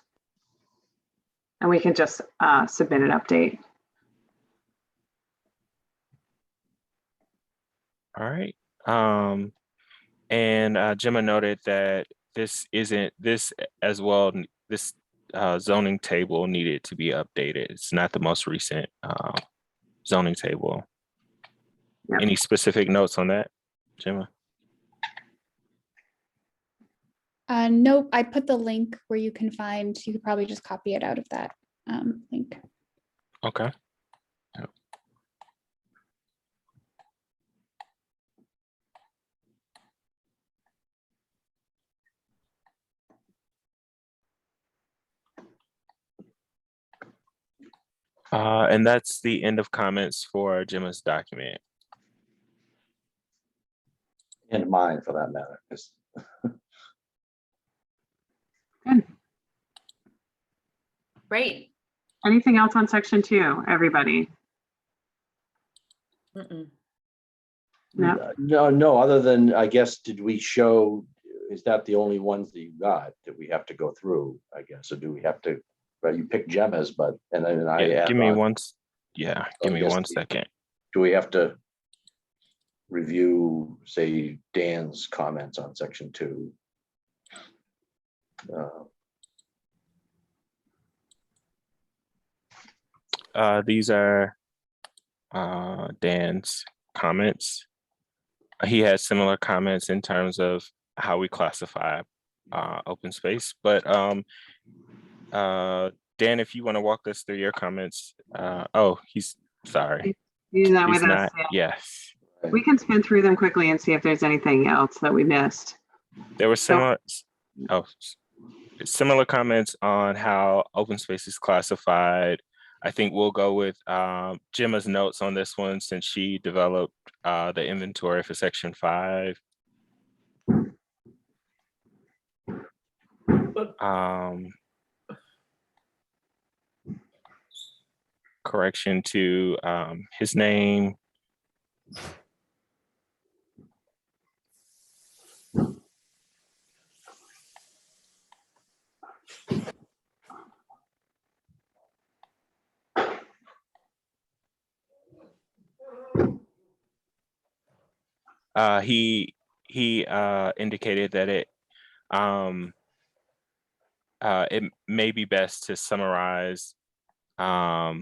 And we can just submit an update. All right. And Gemma noted that this as well, this zoning table needed to be updated. It's not the most recent zoning table. Yep. Any specific notes on that, Gemma? Nope, I put the link where you can find, you could probably just copy it out of that link. Okay. Yep. And that's the end of comments for Gemma's document. And mine, for that matter. Good. Great. Anything else on section 2, everybody? Mm-mm. No. No, other than, I guess, did we show, is that the only ones that you got that we have to go through, I guess, or do we have to, well, you pick Gemma's, but, and then I Yeah, add give me on. one. Yeah, give I me guess 1 second. Do we have to review, say, Dan's comments on section 2? These are Dan's comments. He has similar comments in terms of how we classify open space, but Dan, if you want to walk us through your comments. Oh, he's sorry. He's not He's with us. not. Yeah. Yes. We can spin through them quickly and see if there's anything else that we missed. There were similar comments on how open space is classified, I think we'll go with Gemma's notes on this one since she developed the inventory for section 5. Correction to his name. He indicated that it may be best to summarize our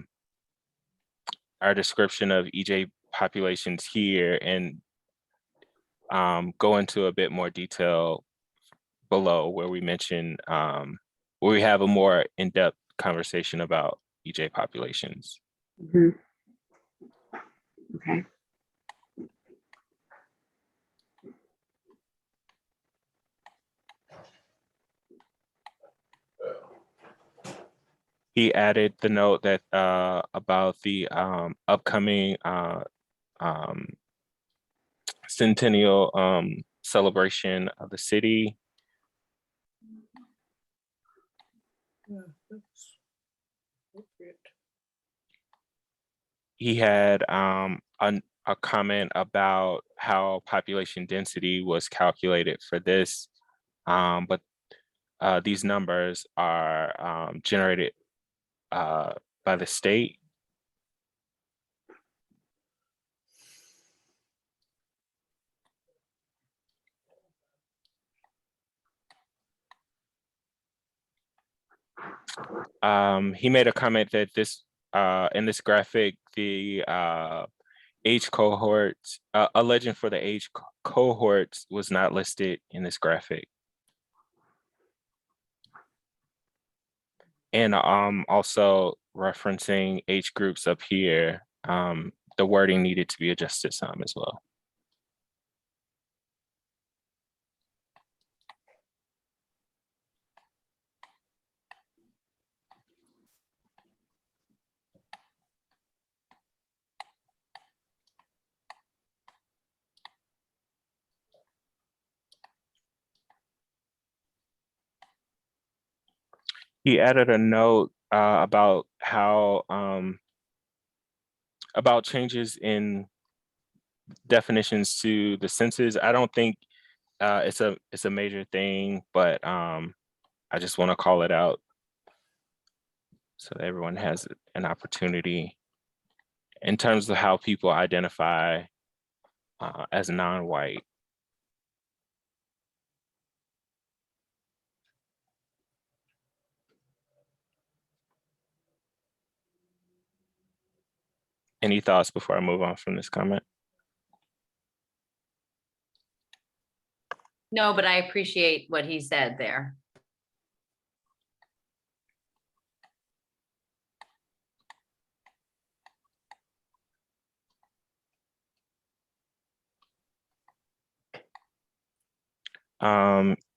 description of EJ populations here and go into a bit more detail below where we mention where we have a more in-depth conversation about EJ populations. Mhm. Okay. He added the note that about the upcoming centennial celebration of the city. Yeah, that's appropriate. He had a comment about how population density was calculated for this, but these numbers are generated by the state. He made a comment that this in this graphic, the age cohorts, a legend for the age cohorts was not listed in this graphic. And also referencing age groups up here, the wording needed to be adjusted some as well. He added a note about how about changes in definitions to the census. I don't think it's a major thing, but I just want to call it out so that everyone has an opportunity in terms of how people identify as non-white. Any thoughts before I move on from this comment? No, but I appreciate what he said there.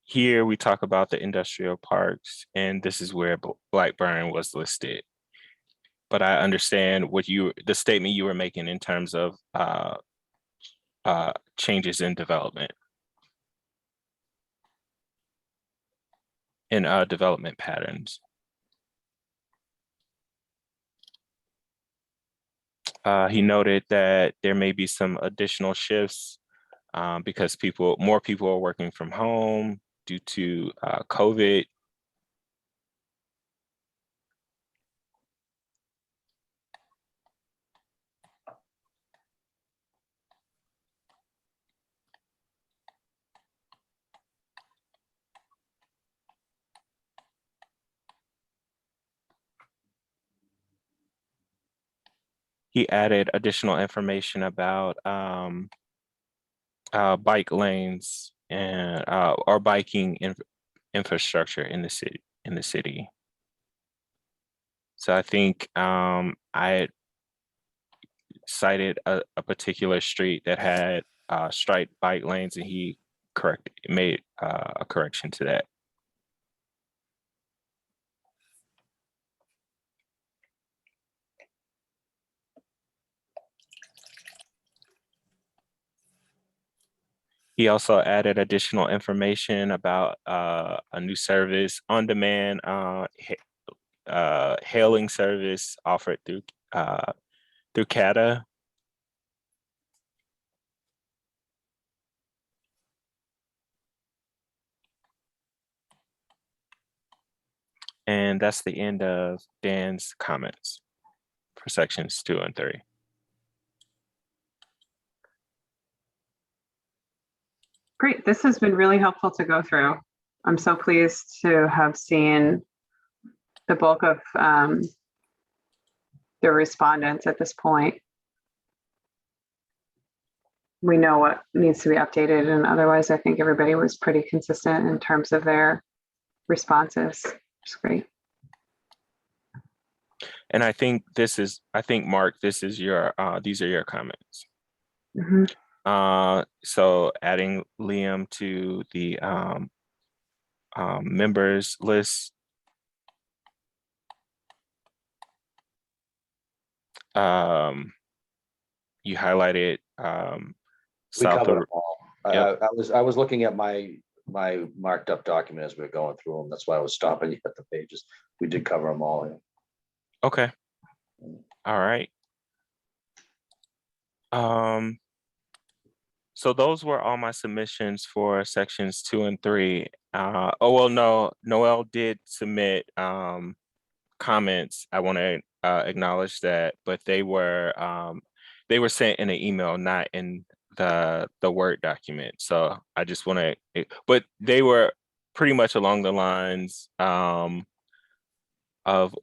Here we talk about the industrial parks, and this is where Blackburn was listed. But I understand what the statement you were making in terms of changes in development and development patterns. He noted that there may be some additional shifts because more people are working from home due to COVID. He added additional information about bike lanes and or biking infrastructure in the city. So I think I cited a particular street that had striped bike lanes, and he made a correction to that. He also added additional information about a new service, on-demand hailing service offered through CATA. And that's the end of Dan's comments for sections 2 and 3. Great. This has been really helpful to go through. I'm so pleased to have seen the bulk of the respondents at this point. We know what needs to be updated, and otherwise I think everybody was pretty consistent in terms of their responses. It's great. And I think Mark, this is your these are your comments. Mhm. So adding Liam to the members list. You highlighted We south covered of them all. Yep. I was looking at my marked up document as we were going through them. That's why I was stopping at the pages. We did cover them all. Yeah. Okay. All right. So those were all my submissions for sections 2 and 3. Oh, well, no, Noel did submit comments. I want to acknowledge that, but they were sent in an email, not in the Word document. So I just want to, but they were pretty much along the lines of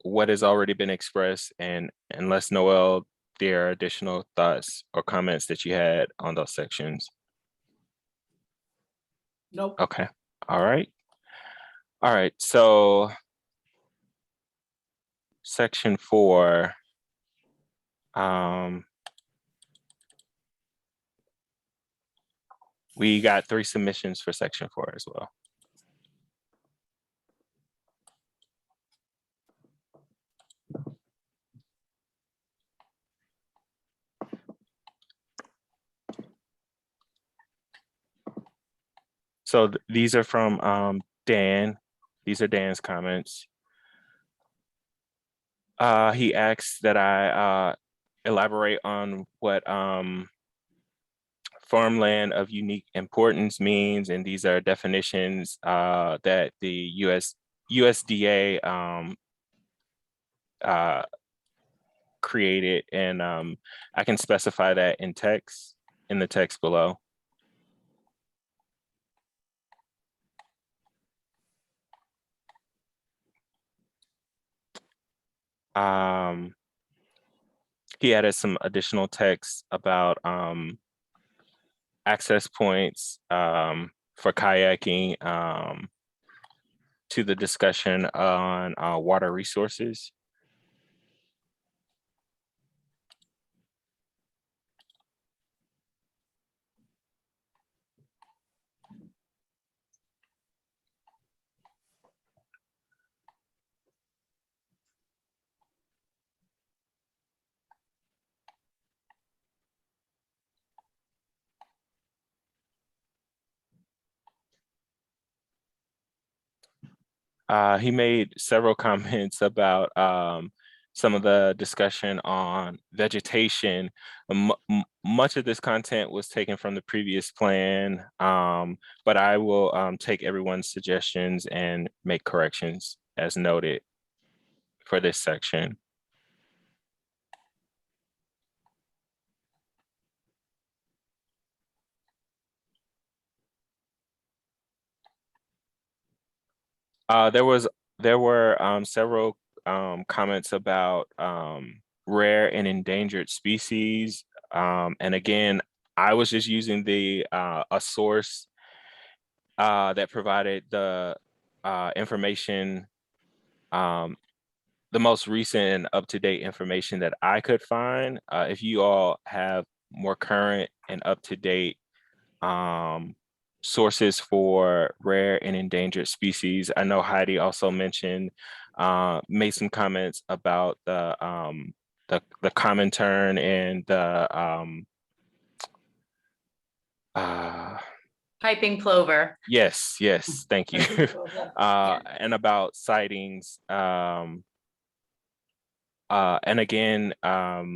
what has already been expressed, and unless Noel, there are additional thoughts or comments that you had on those sections. Nope. Okay. All right. All right. So section 4. We got 3 submissions for section 4 as well. So these are from Dan. These are Dan's comments. He asks that I elaborate on what farmland of unique importance means, and these are definitions that the USDA created, and I can specify that in the text below. He added some additional text about access points for kayaking to the discussion on water resources. He made several comments about some of the discussion on vegetation. Much of this content was taken from the previous plan, but I will take everyone's suggestions and make corrections as noted for this section. There were several comments about rare and endangered species, and again, I was just using a source that provided the information, the most recent and up-to-date information that I could find. If you all have more current and up-to-date sources for rare and endangered species. I know Heidi also mentioned, made some comments about the common tern and the Piping plover. Yes, yes, thank you. And about sightings, and again, I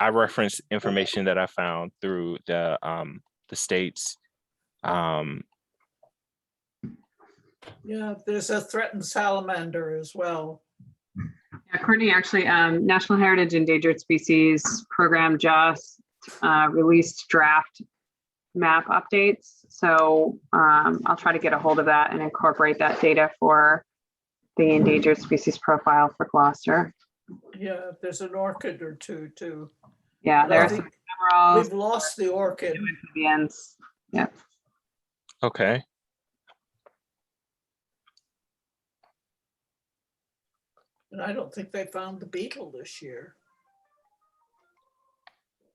referenced information that I found through the states. Yeah, there's a threatened salamander as well. Yeah, Courtney, actually, National Heritage Endangered Species Program just released draft map updates. So I'll try to get a hold of that and incorporate that data for the endangered species profile for Gloucester. Yeah, there's an orchid or two too. Yeah, But I there's think some emeralds, we've lost the orchid. amphibians. Yeah. Okay. And I don't think they found the beetle this year.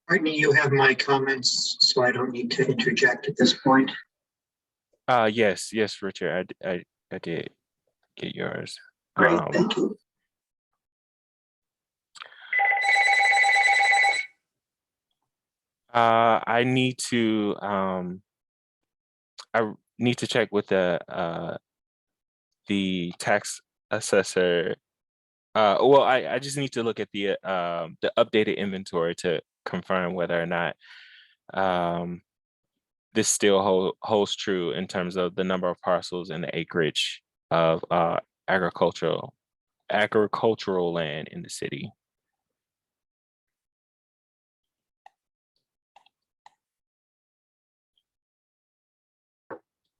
Courtney, you have my comments, so I don't need to interject at this point. Yes, Richard, I did get yours. Great, thank you. I need to check with the tax assessor. Well, I just need to look at the updated inventory to confirm whether or not this still holds true in terms of the number of parcels and the acreage of agricultural land in the city.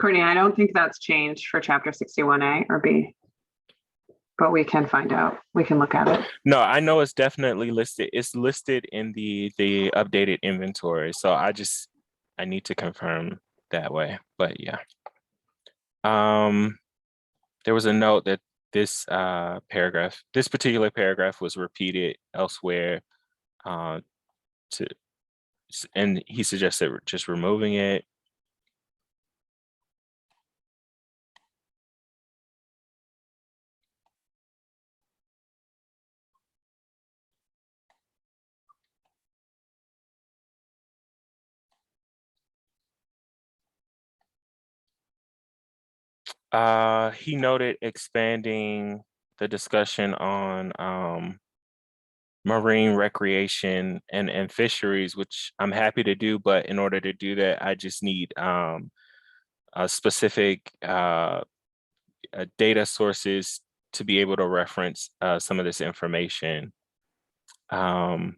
Courtney, I don't think that's changed for chapter 61A or B, but we can find out. We can look at it. No, I know it's definitely listed. It's listed in the updated inventory. So I need to confirm that way, but yeah. There was a note that this particular paragraph was repeated elsewhere, and he suggested just removing it. He noted expanding the discussion on marine recreation and fisheries, which I'm happy to do, but in order to do that, I just need a specific data sources to be able to reference some of this information. I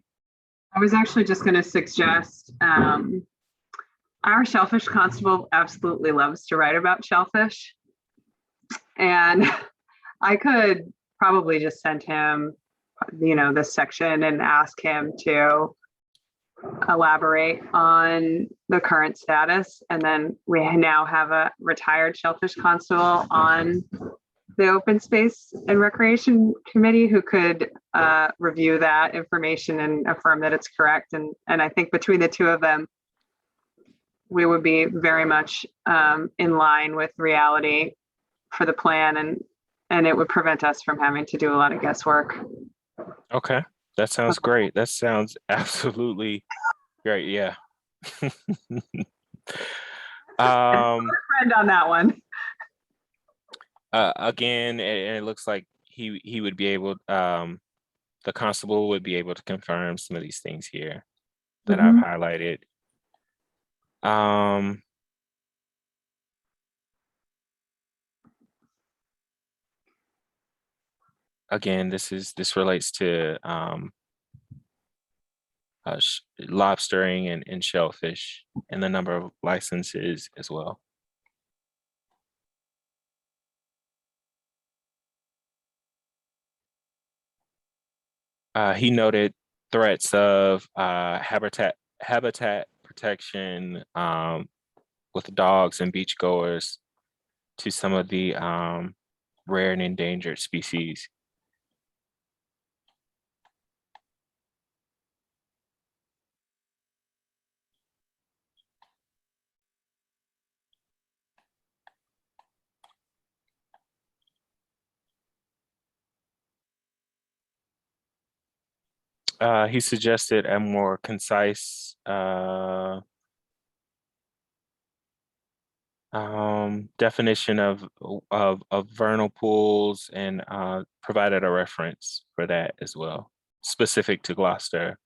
was actually just going to suggest our shellfish constable absolutely loves to write about shellfish. And I could probably just send him, this section and ask him to elaborate on the current status. And then we now have a retired shellfish constable on the Open Space and Recreation Committee who could review that information and affirm that it's correct. And I think between the two of them, we would be very much in line with reality for the plan, and it would prevent us from having to do a lot of guesswork. Okay, that sounds great. That sounds absolutely great. Yeah. Friend on that one. Again, and it looks like he would be able, the constable would be able to confirm some of these things here that I've highlighted. Again, this relates to lobstering and shellfish and the number of licenses as well. He noted threats of habitat protection with dogs and beachgoers to some of the rare and endangered species. He suggested a more concise definition of vernal pools and provided a reference for that as well, specific to Gloucester.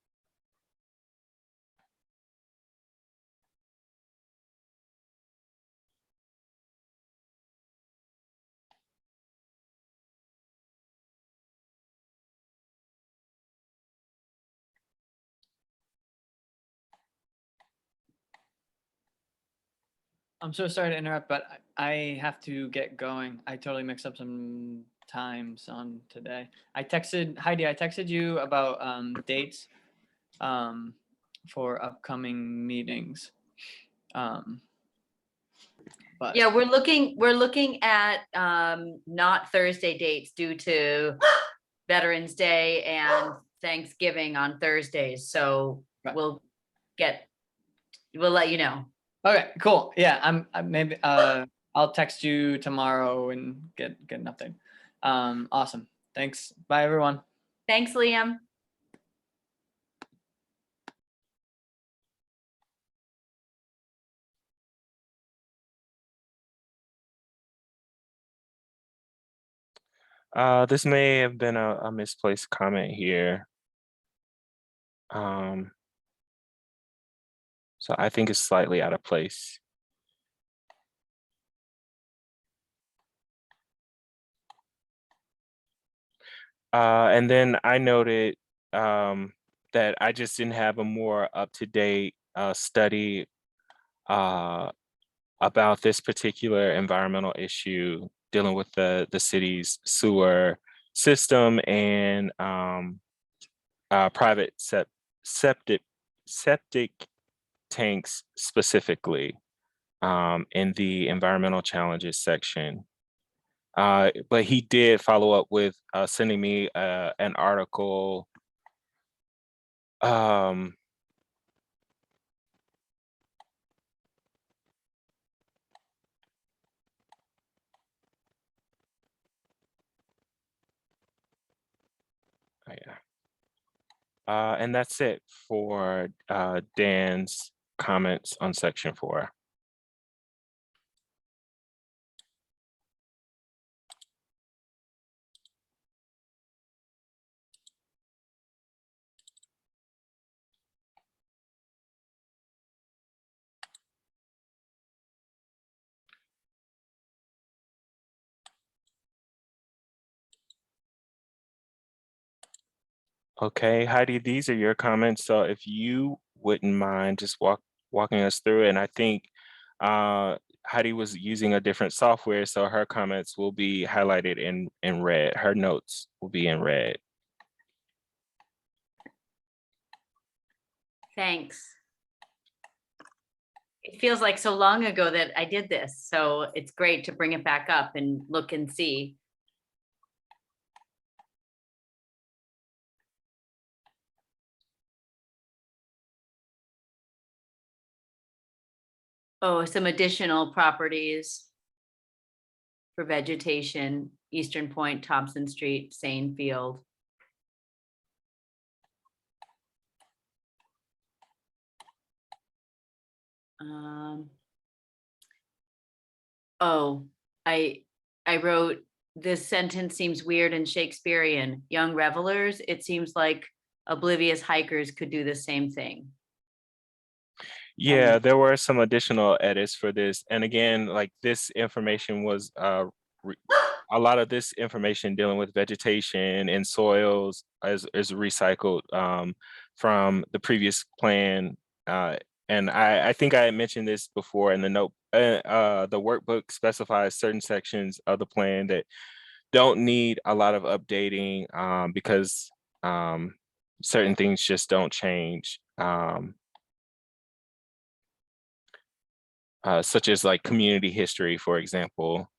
I'm so sorry to interrupt, but I have to get going. I totally mixed up some times on today. I texted Heidi, I texted you about dates for upcoming meetings. But Yeah, we're looking at not Thursday dates due to Veterans Day and Thanksgiving on Thursdays. So Right. we'll let you know. okay, cool. Yeah, I'm maybe I'll text you tomorrow and get an update. Awesome. Thanks. Bye everyone. Thanks, Liam. This may have been a misplaced comment here. So I think it's slightly out of place. And then I noted that I just didn't have a more up-to-date study about this particular environmental issue dealing with the city's sewer system and private septic tanks specifically in the environmental challenges section. But he did follow up with sending me an article. Oh, yeah. And that's it for Dan's comments on section 4. Okay, Heidi, these are your comments. So if you wouldn't mind just walking us through it. And I think Heidi was using a different software, so her comments will be highlighted in red. Her notes will be in red. Thanks. It feels like so long ago that I did this, so it's great to bring it back up and look and see. Oh, some additional properties for vegetation, Eastern Point, Thompson Street, Sane Field. Oh, I wrote, this sentence seems weird and Shakespearean. Young revelers, it seems like oblivious hikers could do the same thing. Yeah, there were some additional edits for this. And again, like this information was a lot of this information dealing with vegetation and soils is recycled from the previous plan. And I think I had mentioned this before in the note. The workbook specifies certain sections of the plan that don't need a lot of updating because certain things just don't change. Such as like community history, for example.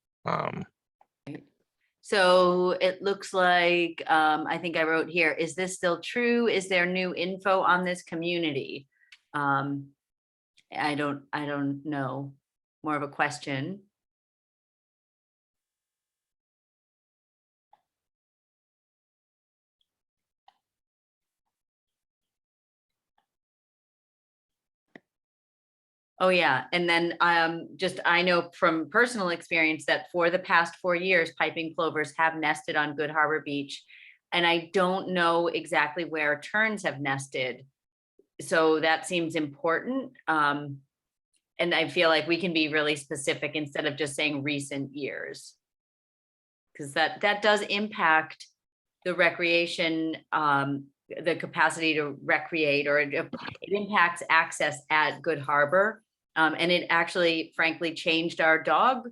So it looks like, I think I wrote here, is this still true? Is there new info on this community? I don't know, more of a question. Oh, yeah. And then just I know from personal experience that for the past 4 years, piping plovers have nested on Good Harbor Beach. And I don't know exactly where terns have nested. So that seems important. And I feel like we can be really specific instead of just saying recent years. Because that does impact the recreation, the capacity to recreate, or it impacts access at Good Harbor. And it actually, frankly, changed our dog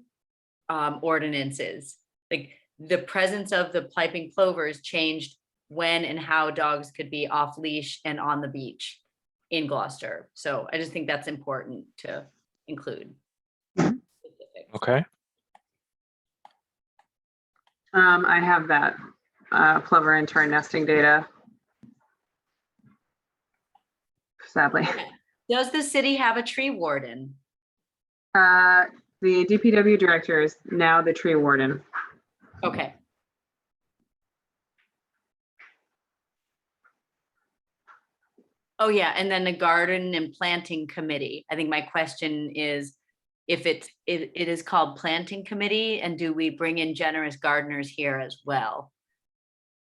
ordinances. Like the presence of the piping plovers changed when and how dogs could be off leash and on the beach in Gloucester. So I just think that's important to include. Okay. I have that plover and tern nesting data. Sadly. Does the city have a tree warden? The DPW director is now the tree warden. Okay. Oh, yeah, and then the garden and planting committee. I think my question is if it is called planting committee, and do we bring in generous gardeners here as well?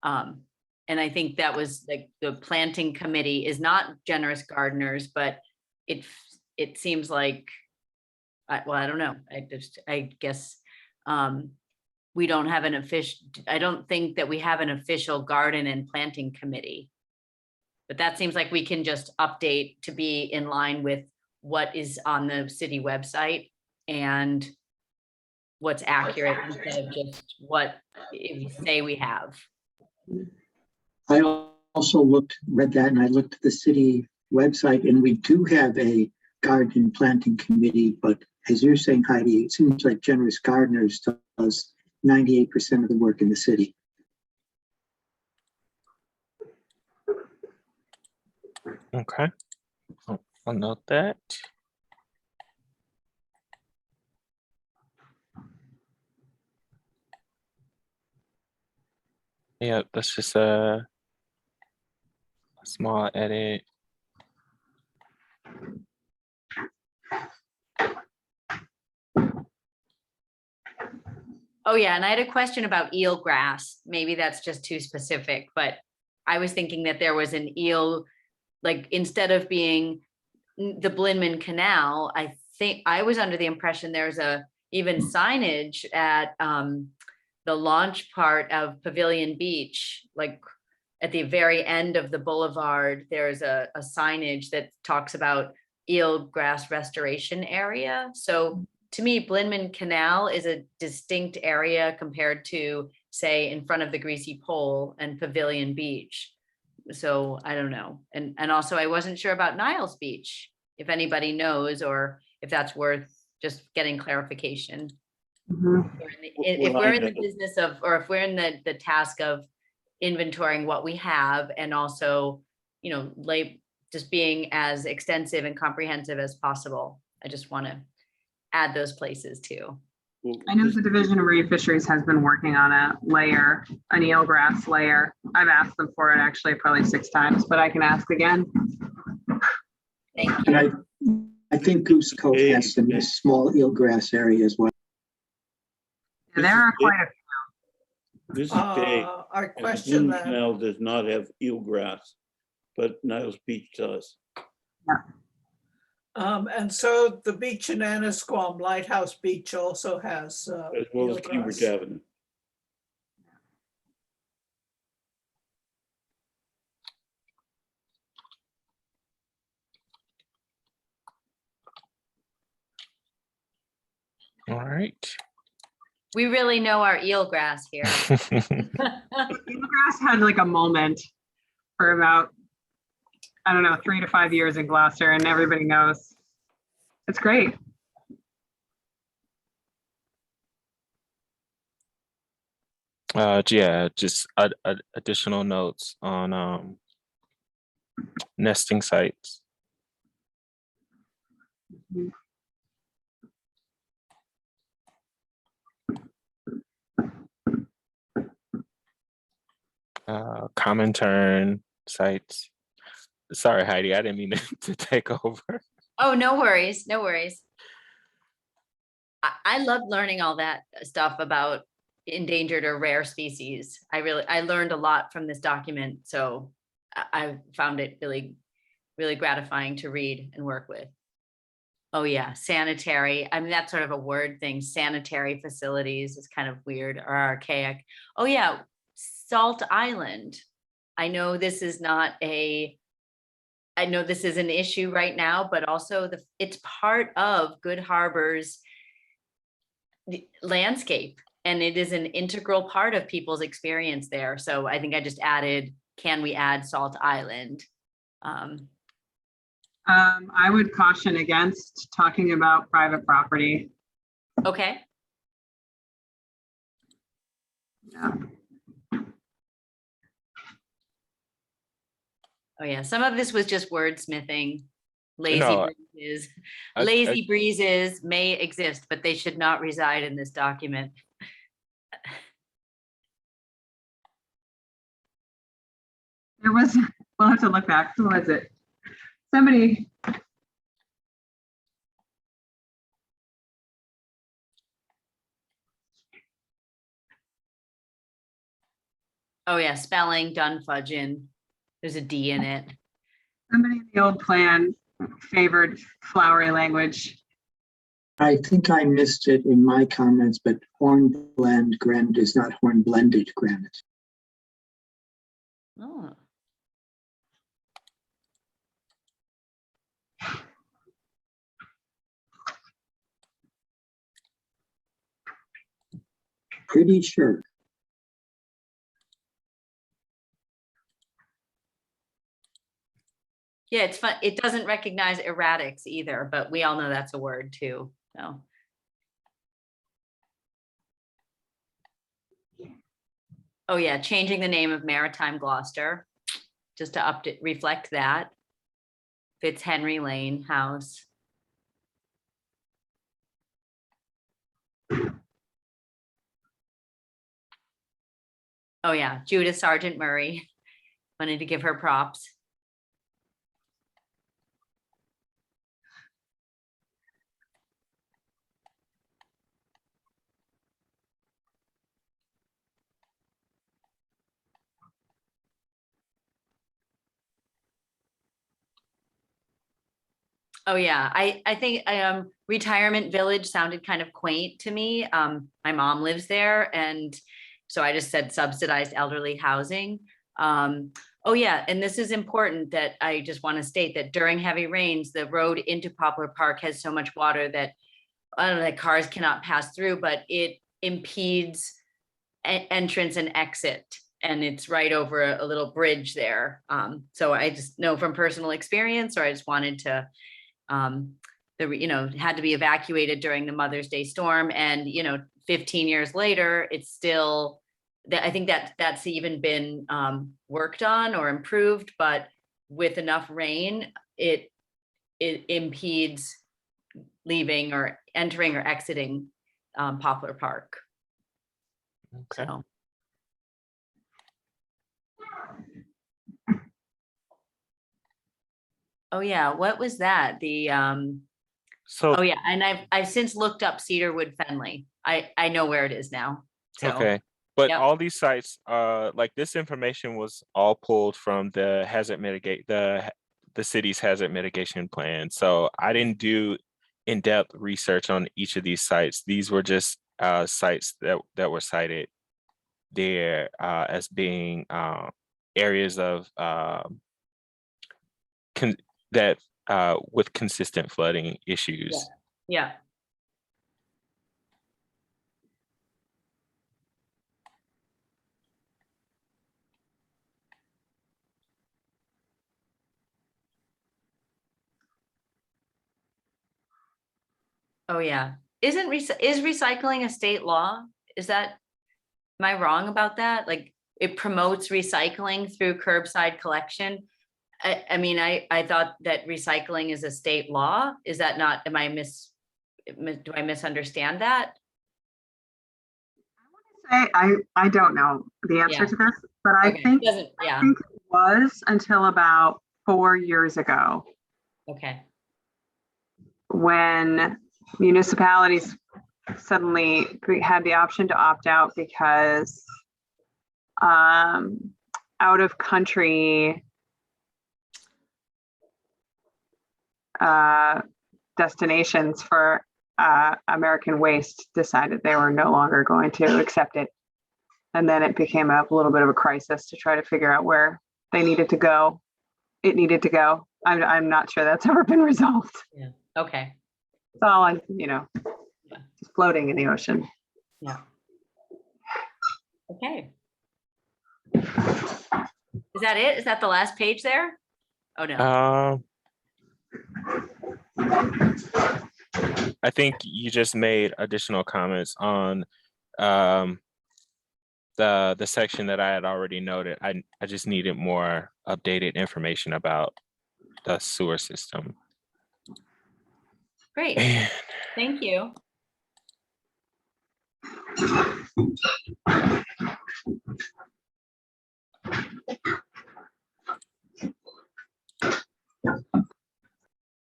And I think that was like the planting committee is not generous gardeners, but it seems like, well, I don't know. I guess we don't have an official, I don't think that we have an official garden and planting committee. But that seems like we can just update to be in line with what is on the city website and what's accurate instead of just what you say we have. I also read that, and I looked at the city website, and we do have a garden planting committee, but as you're saying, Heidi, it seems like Generous Gardeners does 98% of the work in the city. Okay. I'll note that. Yep, that's just a small edit. Oh, yeah, and I had a question about eelgrass. Maybe that's just too specific, but I was thinking that there was an eel, like instead of being the Blinman Canal, I think I was under the impression there's even signage at the launch part of Pavilion Beach, like at the very end of the boulevard, there's a signage that talks about eelgrass restoration area. So to me, Blinman Canal is a distinct area compared to, say, in front of the Greasy Pole and Pavilion Beach. So I don't know. And also I wasn't sure about Niles Beach, if anybody knows, or if that's worth just getting clarification. Mm-hmm. If we're in the business of, or if we're in the task of inventorying what we have, and also, you know, just being as extensive and comprehensive as possible. I just want to add those places too. I know the Division of Marine Fisheries has been working on an eelgrass layer. I've asked them for it actually probably 6 times, but I can ask again. Thank you. And I think Goose Cove has some small eelgrass area as well. There are quite a few. This is Dave. I question Blinman that. Canal does not have eelgrass, but Niles Beach does. Yeah. And so the beach in Annisquam, Lighthouse Beach, also has As well as eelgrass. Cambridge Avenue. All right. We really know our eelgrass here. Eelgrass had like a moment for about, I don't know, 3 to 5 years in Gloucester, and everybody knows. It's great. Yeah, just additional notes on nesting sites. Common tern sites. Sorry, Heidi, I didn't mean to take over. Oh, no worries, no worries. I love learning all that stuff about endangered or rare species. I learned a lot from this document, so I found it really, really gratifying to read and work with. Oh yeah, sanitary. I mean, that's sort of a word thing. Sanitary facilities is kind of weird or archaic. Oh yeah, Salt Island. I know this is not a, I know this is an issue right now, but also it's part of Good Harbor's landscape, and it is an integral part of people's experience there. So I think I just added, can we add Salt Island? I would caution against talking about private property. Okay. Yeah. Oh yeah, some of this was just wordsmithing. Lazy No, breezes. I- Lazy breezes may exist, but they should not reside in this document. There was, we'll have to look back. Who was it? Somebody. Oh yeah, spelling, done fudging. There's a D in it. Somebody in the old plan favored flowery language. I think I missed it in my comments, but hornblende granite is not hornblended granite. Oh. Pretty sure. Yeah, it's fun. It doesn't recognize erratics either, but we all know that's a word too. So. Oh yeah, changing the name of Maritime Gloucester, just to update, reflect that. Fitzhenry Lane House. Oh yeah, Judith Sargent Murray. Wanted to give her props. Oh yeah, I think retirement village sounded kind of quaint to me. My mom lives there, and so I just said subsidized elderly housing. Oh yeah, and this is important that I just want to state that during heavy rains, the road into Poplar Park has so much water that I don't know, that cars cannot pass through, but it impedes entrance and exit. And it's right over a little bridge there. So I just know from personal experience, or I just wanted to, had to be evacuated during the Mother's Day storm. And, 15 years later, it's still, I think that's even been worked on or improved, but with enough rain, it impedes leaving or entering or exiting Poplar Park. Okay. So. Oh yeah, what was that? So oh yeah, and I've since looked up Cedarwood Fenley. I know where it is now. So okay, but yep. all these sites, like this information was all pulled from the the city's hazard mitigation plan. So I didn't do in-depth research on each of these sites. These were just sites that were cited there as being areas of with consistent flooding issues. Yeah. Oh yeah. Is recycling a state law? Am I wrong about that? Like it promotes recycling through curbside collection. I mean, I thought that recycling is a state law. Is that not, do I misunderstand that? I don't know the answer Yeah. to this, but I Okay, think doesn't, yeah, I think it was until about 4 years ago. okay. when municipalities suddenly had the option to opt out because out of country destinations for American Waste decided they were no longer going to accept it. And then it became a little bit of a crisis to try to figure out where they needed to go. It needed to go. I'm not sure that's ever been resolved. Yeah. Okay. It's all on, just floating in the ocean. Yeah. Okay. Is that it? Is that the last page there? Oh, no. I think you just made additional comments on the section that I had already noted. I just needed more updated information about the sewer system. Great. And Thank you.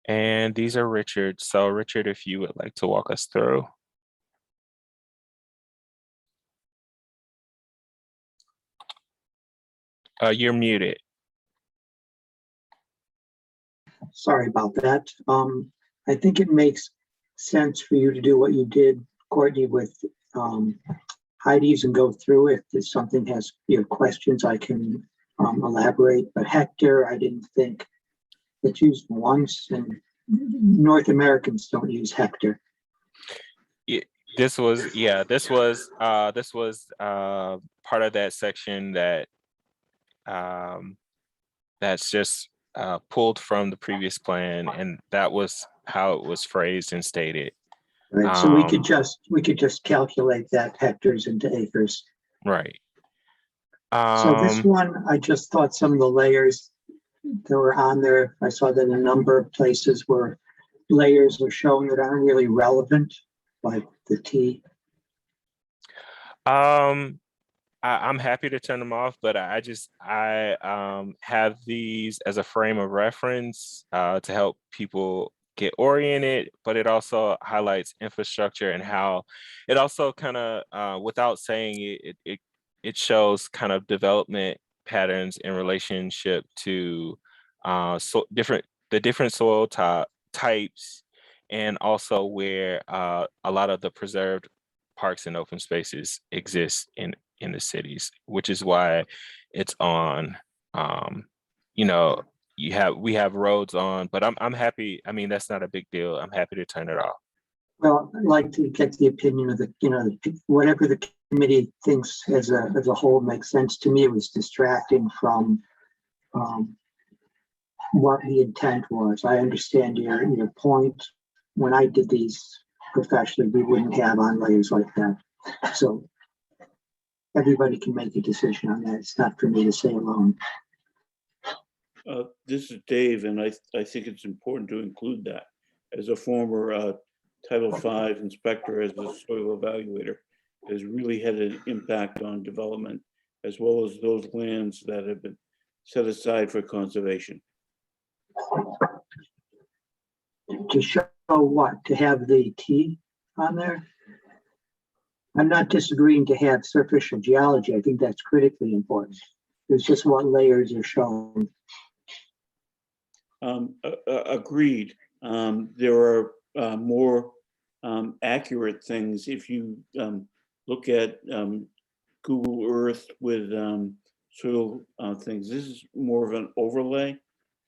and these are Richard. So Richard, if you would like to walk us through. You're muted. Sorry about that. I think it makes sense for you to do what you did, Courtney, with Heidi's and go through. If there's something has your questions, I can elaborate. But Hector, I didn't think it's used once, and North Americans don't use Hector. This was part of that section that that's just pulled from the previous plan, and that was how it was phrased and stated. Right. So we could just calculate that hectares into acres. Right. So this one, I just thought some of the layers that were on there, I saw that a number of places where layers were shown that aren't really relevant, like the T. I'm happy to turn them off, but I have these as a frame of reference to help people get oriented, but it also highlights infrastructure and how it also kind of, without saying it shows kind of development patterns in relationship to the different soil types, and also where a lot of the preserved parks and open spaces exist in the cities, which is why it's on, we have roads on, but I'm happy. I mean, that's not a big deal. I'm happy to turn it off. Well, I'd like to get the opinion of whatever the committee thinks as a whole makes sense. To me, it was distracting from what the intent was. I understand your point. When I did these professionally, we wouldn't have on layers like that. So everybody can make a decision on that. It's not for me to say alone. This is Dave, and I think it's important to include that. As a former Title V inspector, as a soil evaluator, has really had an impact on development, as well as those lands that have been set aside for conservation. To show what? To have the T on there? I'm not disagreeing to have surface geology. I think that's critically important. It's just what layers are shown. Agreed. There are more accurate things if you look at Google Earth with soil things. This is more of an overlay,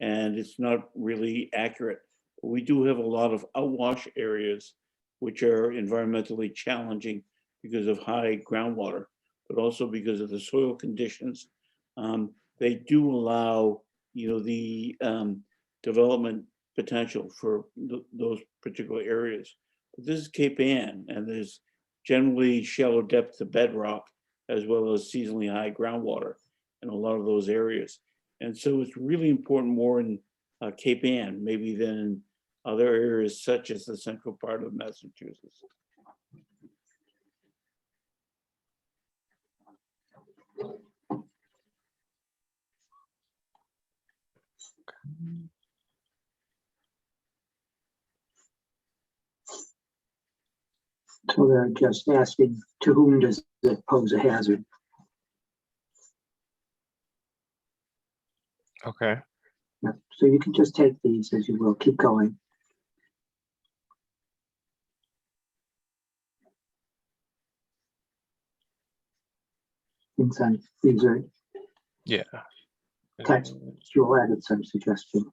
and it's not really accurate. We do have a lot of outwash areas which are environmentally challenging because of high groundwater, but also because of the soil conditions. They do allow, the development potential for those particular areas. But this is Cape Ann, and there's generally shallow depth of bedrock, as well as seasonally high groundwater in a lot of those areas. And so it's really important more in Cape Ann, maybe than in other areas such as the central part of Massachusetts. So they're just asking, to whom does it pose a hazard? Okay. Yep. So you can just take these as you will, keep going. Inside, these are Yeah. textual edits, I'm suggesting.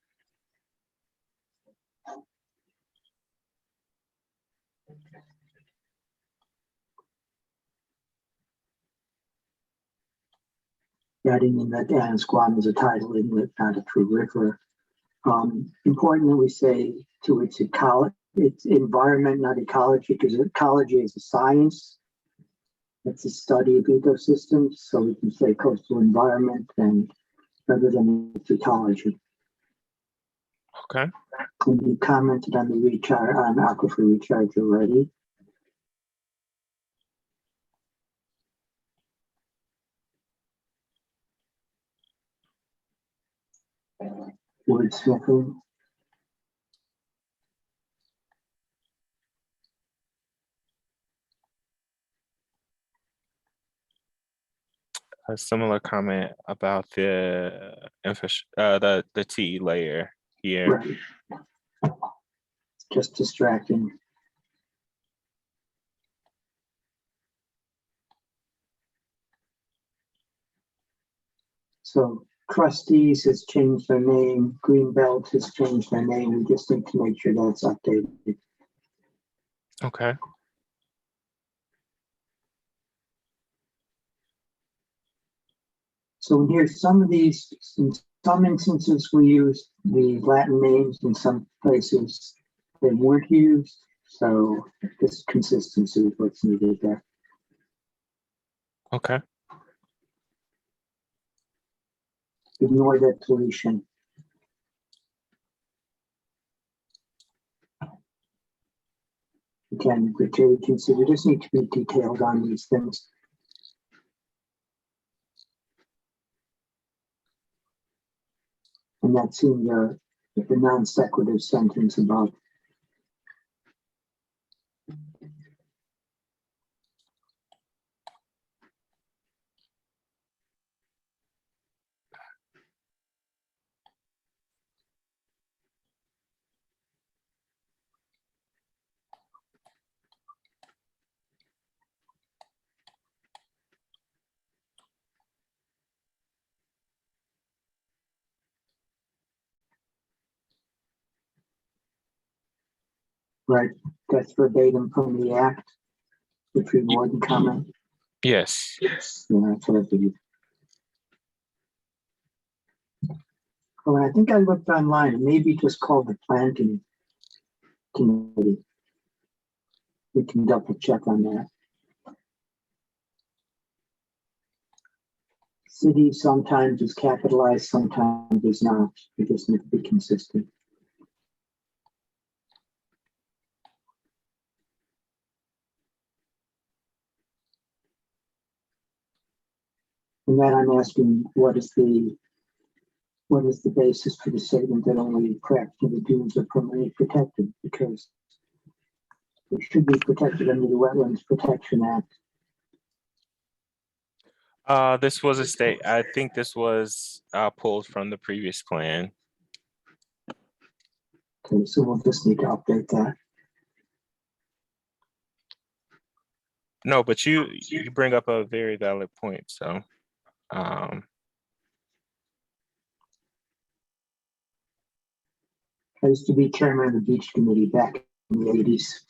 Adding in that Annisquam is a tidal inlet, not a true river. Important that we say to its ecology, its environment, not ecology, because ecology is a science. It's a study of ecosystems, so we can say coastal environment and rather than its ecology. Okay. And you commented on the recharge, on aquifer recharge already. Wordsmithing. A similar comment about the the T layer here. Right. Just distracting. So Trustees has changed their name, Greenbelt has changed their name. We just need to make sure that's updated. Okay. So here's some of these, in some instances, we use the Latin names, in some places they weren't used. So this consistency is what's needed there. Okay. Ignore that deletion. Again, criteria consider, just need to be detailed on these things. And that's in the non sequitur sentence above. Right, that's verbatim from the act, the tree warden comment. Yes. Yes. Yeah, that's what I figured. Oh, and I think I looked online, it may be just called the planting committee. We can double check on that. City sometimes is capitalized, sometimes is not. We just need to be consistent. And then I'm asking, what is the basis for the statement that only practical dunes are permanently protected? Because they should be protected under the Wetlands Protection Act. This was I think this was pulled from the previous plan. Okay, so we'll just need to update that. No, but you bring up a very valid point. So, I used to be chairman of the beach committee back in the 80s.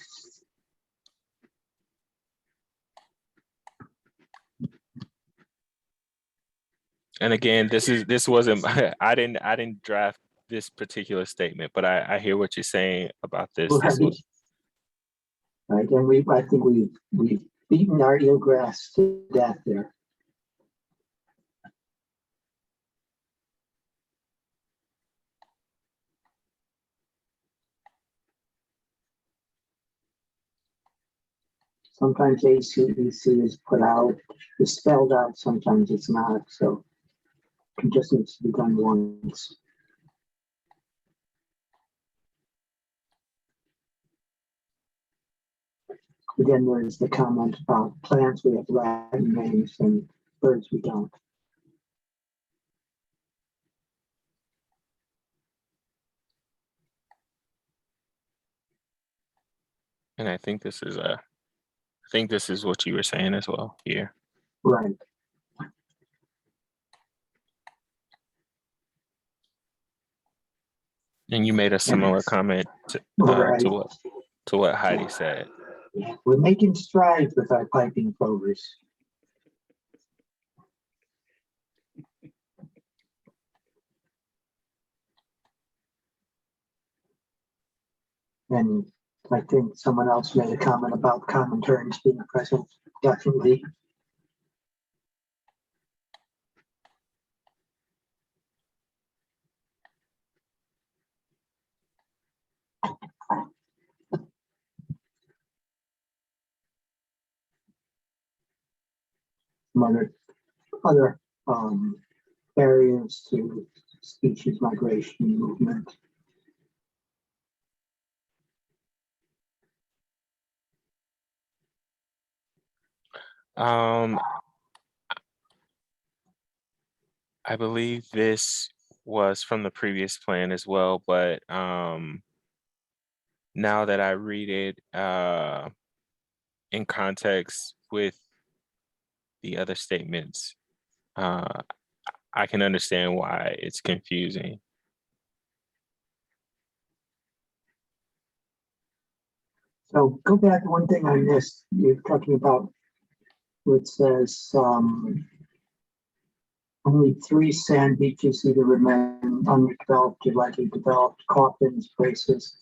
and again, this wasn't I didn't draft this particular statement, but I hear what you're saying about this. Right. This was Right, and I think we've beaten our eelgrass to death there. Sometimes ACEC is put out, is spelled out, sometimes it's not, so it just needs to be done once. Again, there's the comment about plants, we have Latin names, and birds we don't. And I think this is what you were saying as well here. Right. And you made a similar comment Right. to what Heidi said. We're making strides with our piping clovers. And I think someone else made a comment about common terms being present. Definitely. Some other barriers to species migration movement. I believe this was from the previous plan as well, but now that I read it in context with the other statements, I can understand why it's confusing. So go back to one thing I missed. You're talking about what says only 3 sand beaches either remain undeveloped or lightly developed, Coffins, Braces,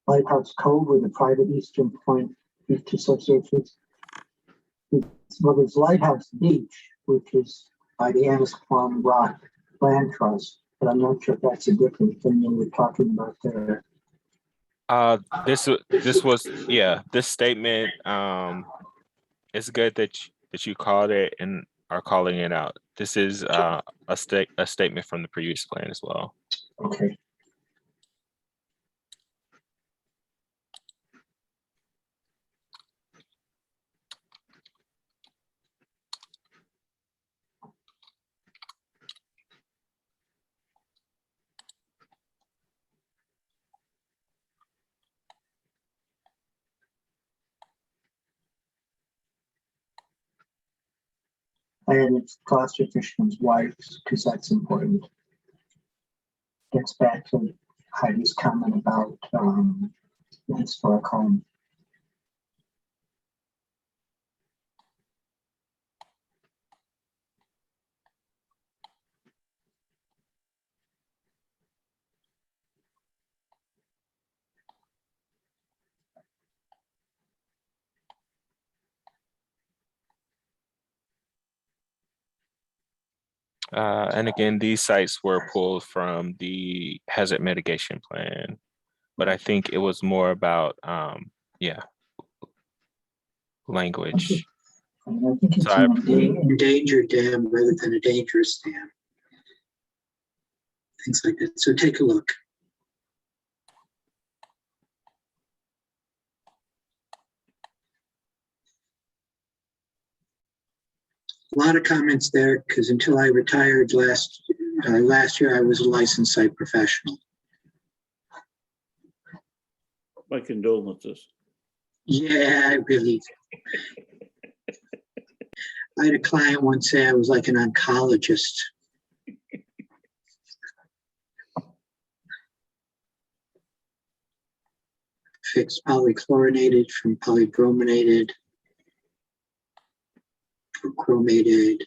Lighthouse Cove with a private eastern point beach subsurface. Well, there's Lighthouse Beach, which is by the Annisquam Rock Land Trust, but I'm not sure if that's a different thing than we're talking about there. This statement, it's good that you called it and are calling it out. This is a statement from the previous plan as well. Okay. And it's cost efficient wipes, because that's important. Gets back to Heidi's comment about the historic home. And again, these sites were pulled from the hazard mitigation plan, but I think it was more about, language. I think it's So I- an endangered dam rather than a dangerous dam. Things like that. So take a look. A lot of comments there because until I retired last year, I was a licensed site professional. My condolences. Yeah, I really. I had a client once say I was like an oncologist. Fixed polychlorinated from polybrominated or chromated.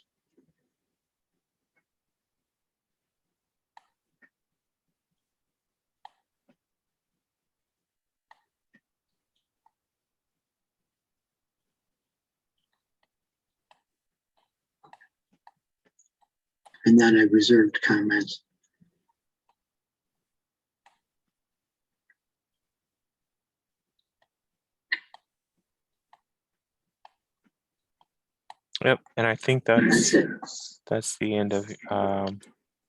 And then I reserved comments. Yep, and I think that's the end of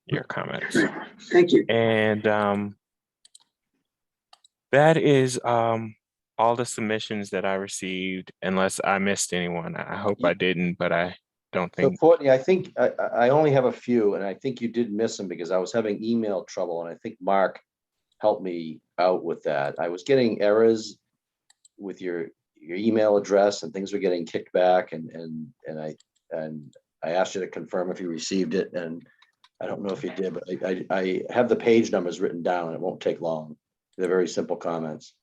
your comments. Right. Thank you. And that is all the submissions that I received, unless I missed anyone. I hope I didn't, but I don't So think. Courtney, I think I only have a few, and I think you did miss them because I was having email trouble, and I think Mark helped me out with that. I was getting errors with your email address, and things were getting kicked back, and I asked you to confirm if you received it, and I don't know if you did, but I have the page numbers written down. It won't take long. They're very simple comments.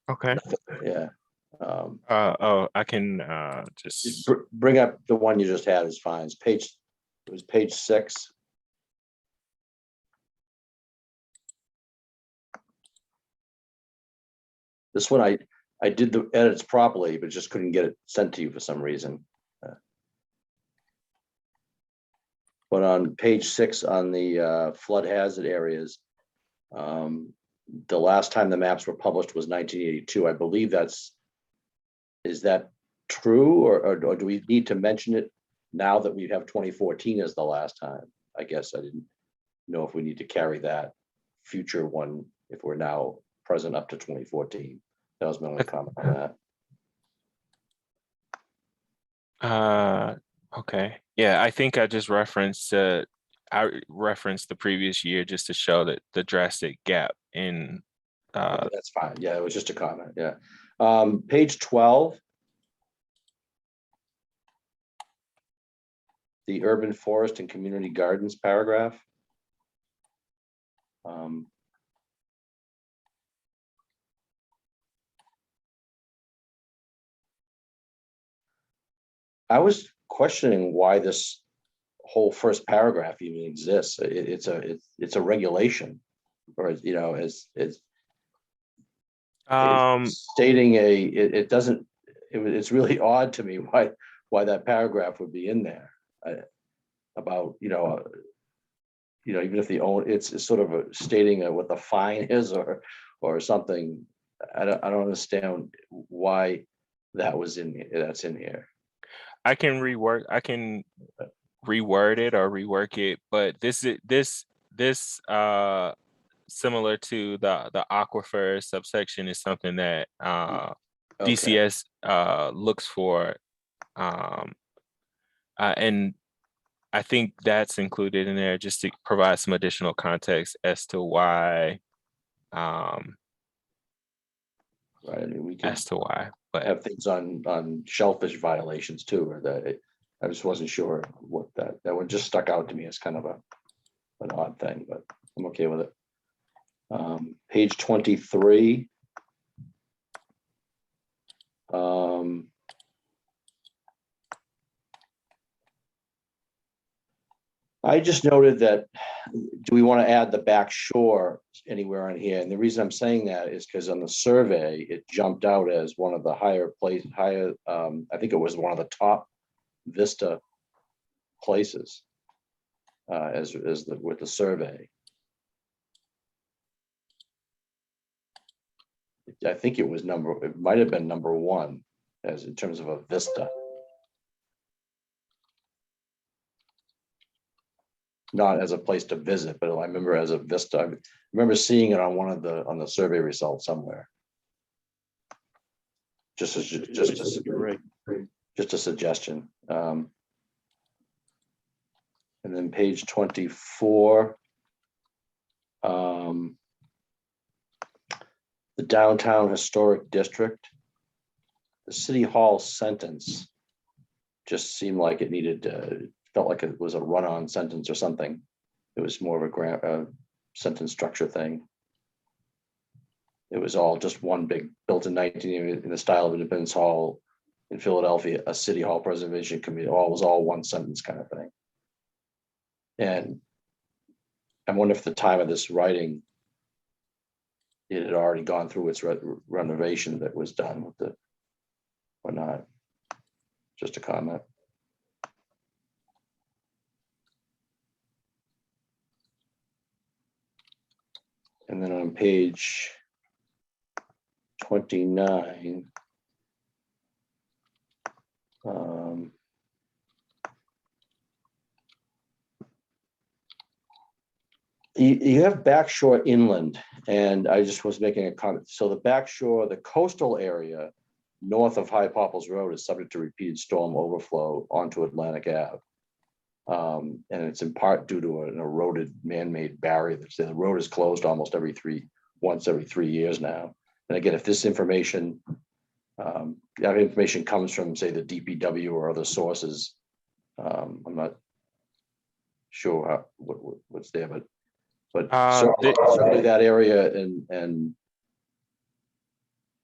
Okay. Yeah. Oh, I can just. Bring up the one you just had is fine. It was page 6. This one, I did the edits properly, but just couldn't get it sent to you for some reason. But on page 6 on the flood hazard areas, the last time the maps were published was 1982. I believe is that true, or do we need to mention it now that we have 2014 as the last time? I guess I didn't know if we need to carry that future one if we're now present up to 2014. That was my only comment on that. Okay. Yeah, I think I just referenced I referenced the previous year just to show that the drastic gap in Okay, that's fine. Yeah, it was just a comment. Yeah. Page 12. The urban forest and community gardens paragraph. I was questioning why this whole first paragraph even exists. It's a regulation, or as stating it doesn't. It's really odd to me why that paragraph would be in there about even if it's sort of stating what the fine is or something. I don't understand why that's in here. I can reword it or rework it, but this similar to the aquifer subsection is something that DCS looks for, and I think that's included in there just to provide some additional context as to why. Right. I mean, we can but have things on shellfish violations too, or that I just wasn't sure what that one just stuck out to me as kind of an odd thing, but I'm okay with it. Page 23. I just noted that, do we want to add the back shore anywhere on here? And the reason I'm saying that is because on the survey, it jumped out as one of the I think it was one of the top Vista places with the survey. I think it might have been number 1 as in terms of a Vista. Not as a place to visit, but I remember as a Vista. I remember seeing it on on the survey results somewhere. Just a suggestion. And then page 24. The downtown historic district. The city hall sentence just seemed like it needed felt like it was a run-on sentence or something. It was more of a sentence structure thing. It was all just one big, built in in the style of Independence Hall in Philadelphia, a city hall preservation committee. Was all one sentence kind of thing. And I wonder if at the time of this writing, it had already gone through its renovation that was done with the or not. Just a comment. And then on page 29, you have Backshore Inland And I just was making a comment. So the back shore, the coastal area north of High Popples Road is subject to repeated storm overflow onto Atlantic Ave. And it's in part due to an eroded man-made barrier. The road is closed almost once every 3 years now. And again, if this information, that information comes from, say, the DPW or other sources, I'm not sure what's there, but certainly that area and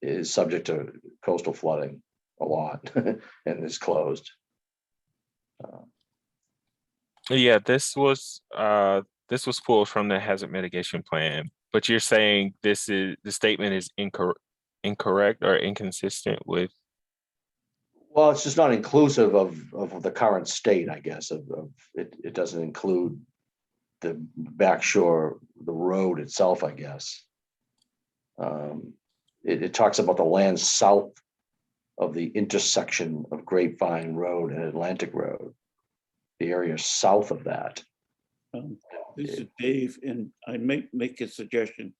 is subject to coastal flooding a lot and is closed. Yeah, this was pulled from the hazard mitigation plan, but you're saying the statement is incorrect or inconsistent with? Well, it's just not inclusive of the current state, I guess, of it. It doesn't include the back shore, the road itself, I guess. It talks about the land south of the intersection of Grapevine Road and Atlantic Road, the area south of that. This is Dave, and I make a suggestion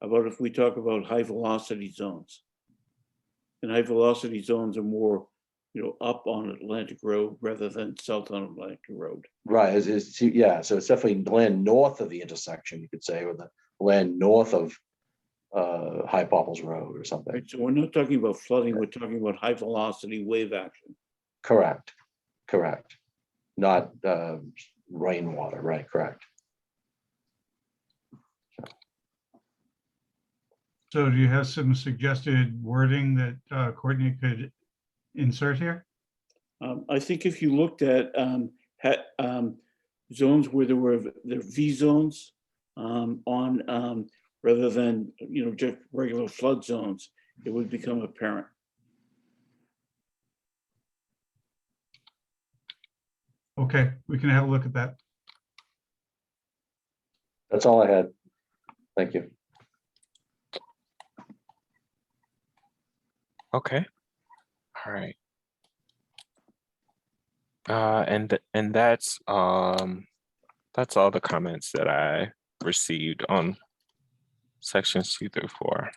about if we talk about high velocity zones. And high velocity zones are more, up on Atlantic Road rather than south on Atlantic Road. Right, yeah, so it's definitely land north of the intersection, you could say, or the land north of High Popples Road or something. Right, so we're not talking about flooding, we're talking about high velocity wave action. Correct. Not rainwater, right, correct. So do you have some suggested wording that Courtney could insert here? I think if you looked at zones where there V zones on rather than just regular flood zones, it would become apparent. Okay, we can have a look at that. That's all I had. Thank you. Okay. All right. And that's all the comments that I received on sections 2 through 4.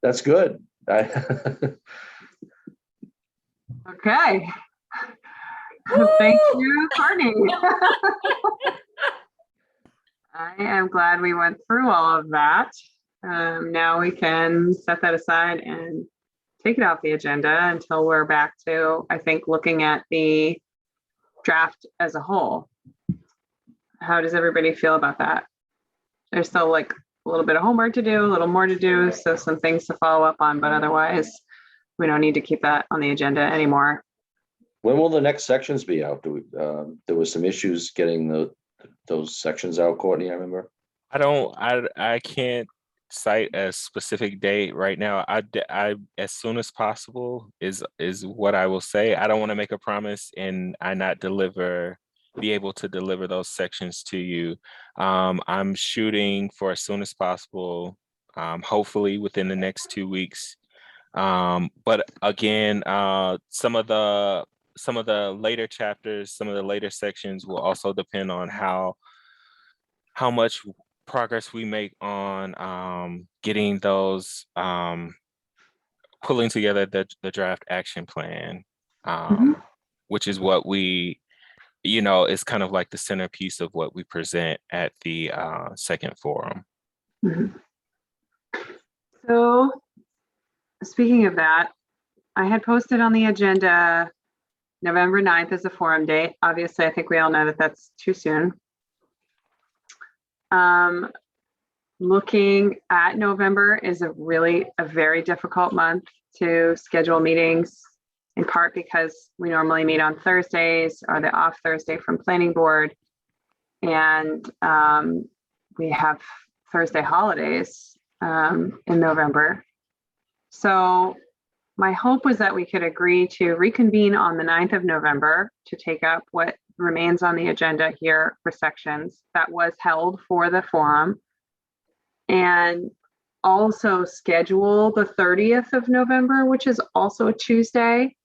That's good. Okay. Thank you, Courtney. I am glad we went through all of that. Now we can set that aside and take it off the agenda until we're back to, I think, looking at the draft as a whole. How does everybody feel about that? There's still like a little bit of homework to do, a little more to do, so some things to follow up on, but otherwise we don't need to keep that on the agenda anymore. When will the next sections be out? There was some issues getting those sections out, Courtney, I remember. I can't cite a specific date right now. I as soon as possible is what I will say. I don't want to make a promise and I not be able to deliver those sections to you. I'm shooting for as soon as possible, hopefully within the next 2 weeks. But again, some of the later chapters, some of the later sections will also depend on how much progress we make on getting those, pulling together the draft action plan, which is what we, is kind of like the centerpiece of what we present at the second forum. So speaking of that, I had posted on the agenda November 9th as a forum date. Obviously, I think we all know that that's too soon. Looking at November is a very difficult month to schedule meetings, in part because we normally meet on Thursdays or the off Thursday from planning board. And we have Thursday holidays in November. So my hope was that we could agree to reconvene on the 9th of November to take up what remains on the agenda here for sections that was held for the forum, and also schedule the 30th of November, which is also a Tuesday,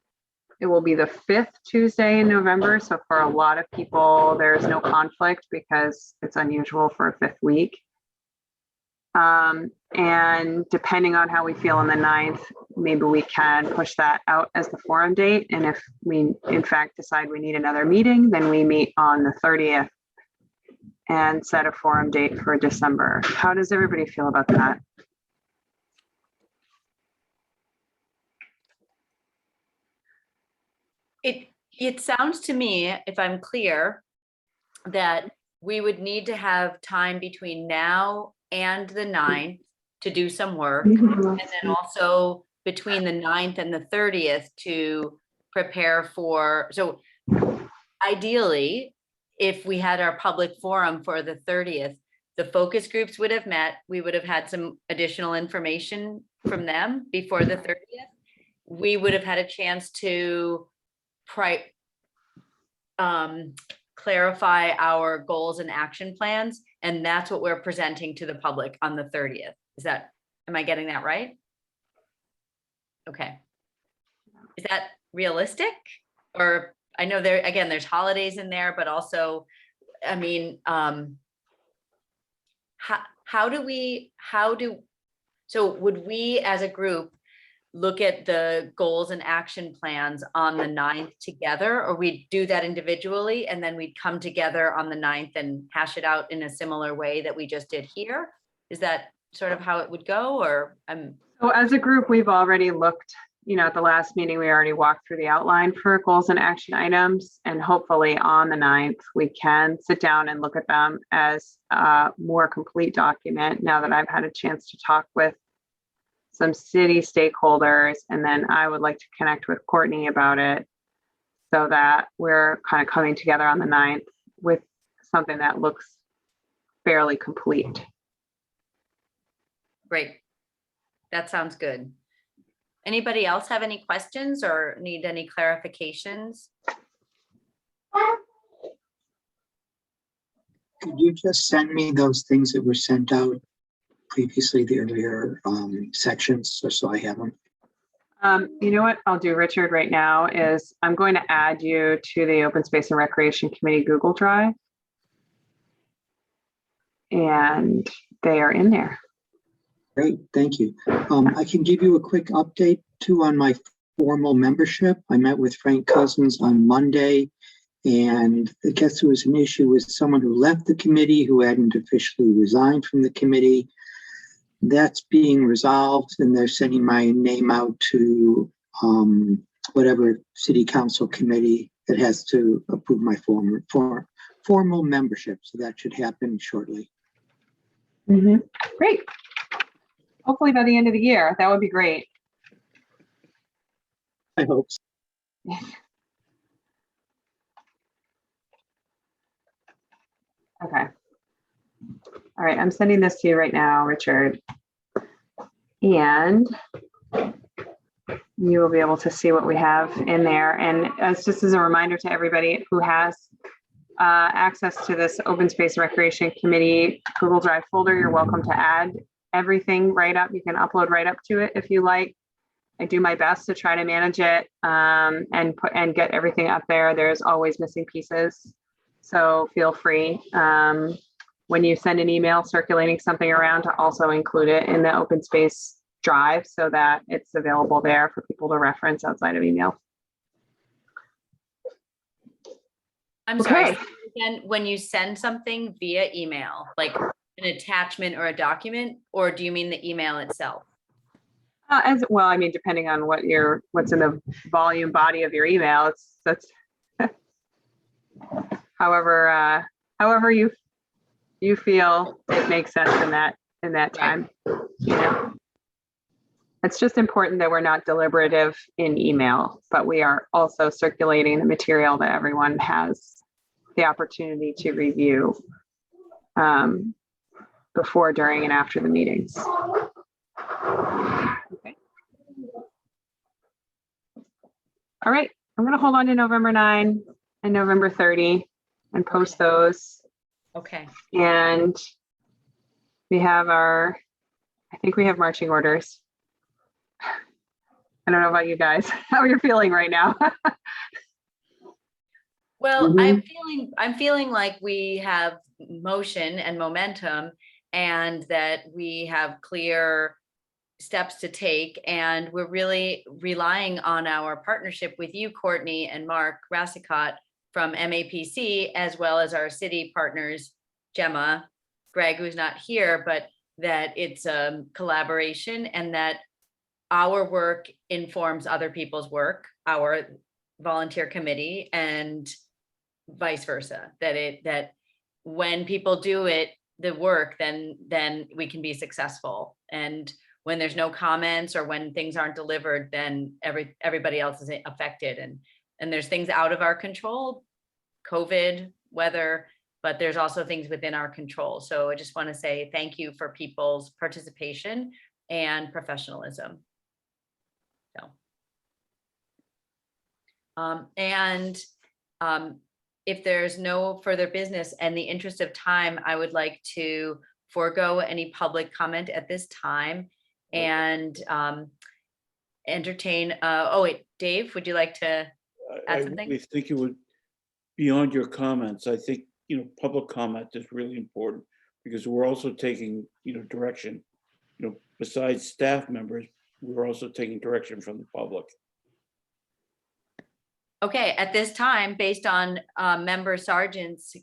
it will be the 5th Tuesday in November. So for a lot of people, there's no conflict because it's unusual for a 5th week. And depending on how we feel on the 9th, maybe we can push that out as the forum date. And if we in fact decide we need another meeting, then we meet on the 30th and set a forum date for December. How does everybody feel about that? It sounds to me, if I'm clear, that we would need to have time between now and the 9th to do some work. And then also between the 9th and the 30th to prepare for, so ideally, if we had our public forum for the 30th, the focus groups would have met, we would have had some additional information from them before the 30th. We would have had a chance to clarify our goals and action plans, and that's what we're presenting to the public on the 30th. Am I getting that right? Okay. Is that realistic? Or I know there's holidays in there, but also, I mean, so would we as a group look at the goals and action plans on the 9th together, or we'd do that individually and then we'd come together on the 9th and hash it out in a similar way that we just did here? Is that sort of how it would go, or So as a group, we've already looked, at the last meeting, we already walked through the outline for goals and action items, and hopefully on the 9th, we can sit down and look at them as a more complete document now that I've had a chance to talk with some city stakeholders, and then I would like to connect with Courtney about it so that we're kind of coming together on the 9th with something that looks fairly complete. great? That sounds good. Anybody else have any questions or need any clarifications? Could you just send me those things that were sent out previously, the earlier sections, so I have them? You know what I'll do, Richard, right now is I'm going to add you to the Open Space and Recreation Committee Google Drive. And they are in there. Great, thank you. I can give you a quick update too on my formal membership. I met with Frank Cousins on Monday, and I guess there was an issue with someone who left the committee who hadn't officially resigned from the committee. That's being resolved, and they're sending my name out to whatever city council committee that has to approve my formal membership. So that should happen shortly. Great. Hopefully by the end of the year, that would be great. I hope so. Okay. All right, I'm sending this to you right now, Richard. And you will be able to see what we have in there. And just as a reminder to everybody who has access to this Open Space and Recreation Committee Google Drive folder, you're welcome to add everything right up. You can upload right up to it if you like. I do my best to try to manage it and get everything up there. There's always missing pieces. So feel free when you send an email circulating something around to also include it in the open space drive so that it's available there for people to reference outside of email. I'm sorry. Again, when you send something via email, like an attachment or a document, or do you mean the email itself? As well, I mean, depending on what's in the volume body of your email, that's however you feel it makes sense in that time. It's just important that we're not deliberative in email, but we are also circulating the material that everyone has the opportunity to review before, during, and after the meetings. Okay. All right, I'm going to hold on to November 9 and November 30 and post those. Okay. And we have I think we have marching orders. I don't know about you guys, how you're feeling right now. Well, I'm feeling like we have motion and momentum and that we have clear steps to take. And we're really relying on our partnership with you, Courtney and Mark Rassicot from MAPC, as well as our city partners, Gemma, Greg, who's not here, but that it's a collaboration and that our work informs other people's work, our volunteer committee, and vice versa, that when people do the work, then we can be successful. And when there's no comments or when things aren't delivered, then everybody else is affected. And there's things out of our control, COVID, weather, but there's also things within our control. So I just want to say thank you for people's participation and professionalism. So, if there's no further business, in the interest of time, I would like to forego any public comment at this time and entertain, oh wait, Dave, would you like to add I something? really think it would, beyond your comments, I think, public comment is really important because we're also taking, direction, besides staff members, we're also taking direction from the public. Okay, at this time, based on Member Sargent's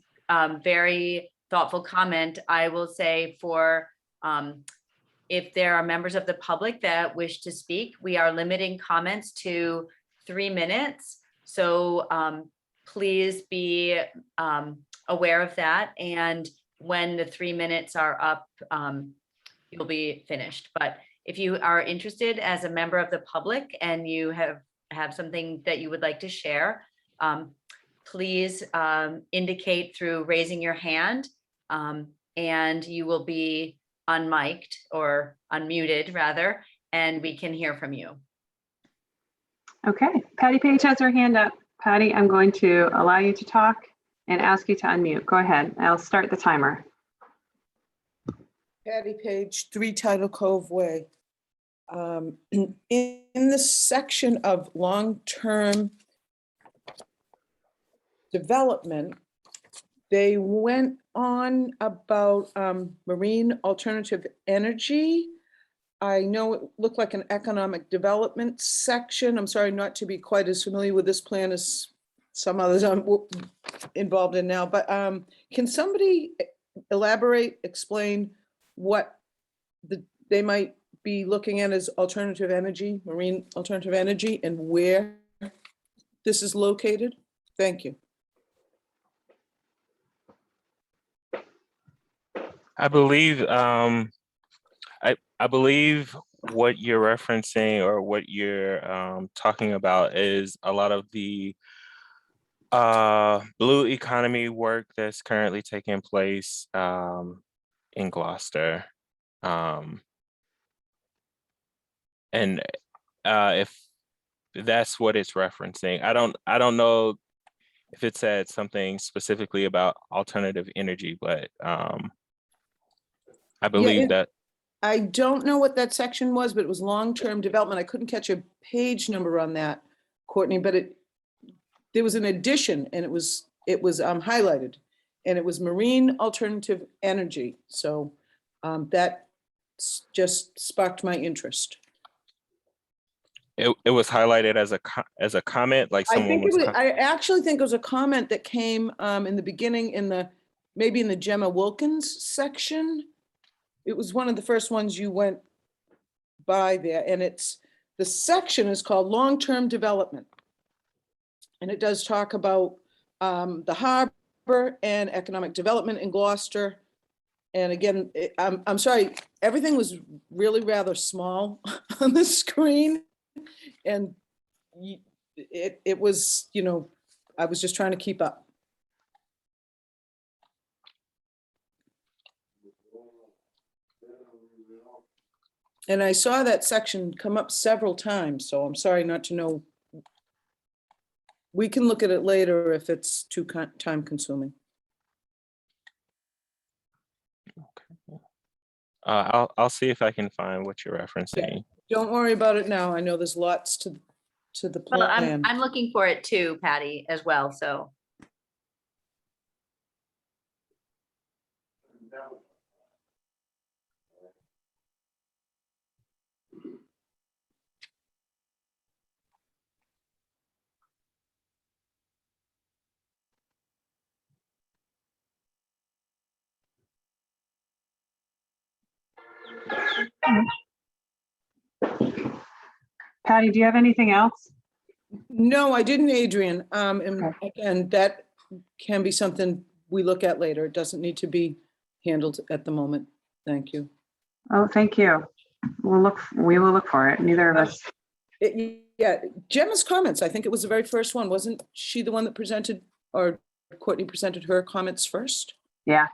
very thoughtful comment, I will say for if there are members of the public that wish to speak, we are limiting comments to 3 minutes. So please be aware of that. And when the 3 minutes are up, you'll be finished. But if you are interested as a member of the public and you have something that you would like to share, please indicate through raising your hand, and you will be unmiked or unmuted rather, and we can hear from you. Okay, Patty Page has her hand up. Patty, I'm going to allow you to talk and ask you to unmute. Go ahead. I'll start the timer. Patty Page, 3 Tidal Cove Way. In the section of long-term development, they went on about marine alternative energy. I know it looked like an economic development section. I'm sorry not to be quite as familiar with this plan as some others I'm involved in now, but can somebody elaborate, explain what they might be looking at as alternative energy, marine alternative energy, and where this is located? Thank you. I believe I believe what you're referencing or what you're talking about is a lot of the blue economy work that's currently taking place in Gloucester. And if that's what it's referencing, I don't know if it said something specifically about alternative energy, but I believe that. I don't know what that section was, but it was long-term development. I couldn't catch a page number on that, Courtney, but there was an addition and it was highlighted, and it was marine alternative energy. So that just sparked my interest. It was highlighted as a comment, like someone I actually think it was a comment that came in the beginning maybe in the Gemma Wilkins section. It was one of the first ones you went by there, and the section is called long-term development. And it does talk about the harbor and economic development in Gloucester. And again, I'm sorry, everything was really rather small on the screen. And it was, I was just trying to keep up. And I saw that section come up several times, so I'm sorry not to know. We can look at it later if it's too time consuming. I'll see if I can find what you're referencing. Don't worry about it now. I know there's lots to the Well, plan. I'm looking for it too, Patty, as well, so. Patty, do you have anything else? No, I didn't, Adrian. And again, that can be something we look at later. It doesn't need to be handled at the moment. Thank you. Oh, thank you. We will look for it. Neither of us. Yeah, Gemma's comments, I think it was the very first one. Wasn't she the one that presented, or Courtney presented her comments first? Yeah.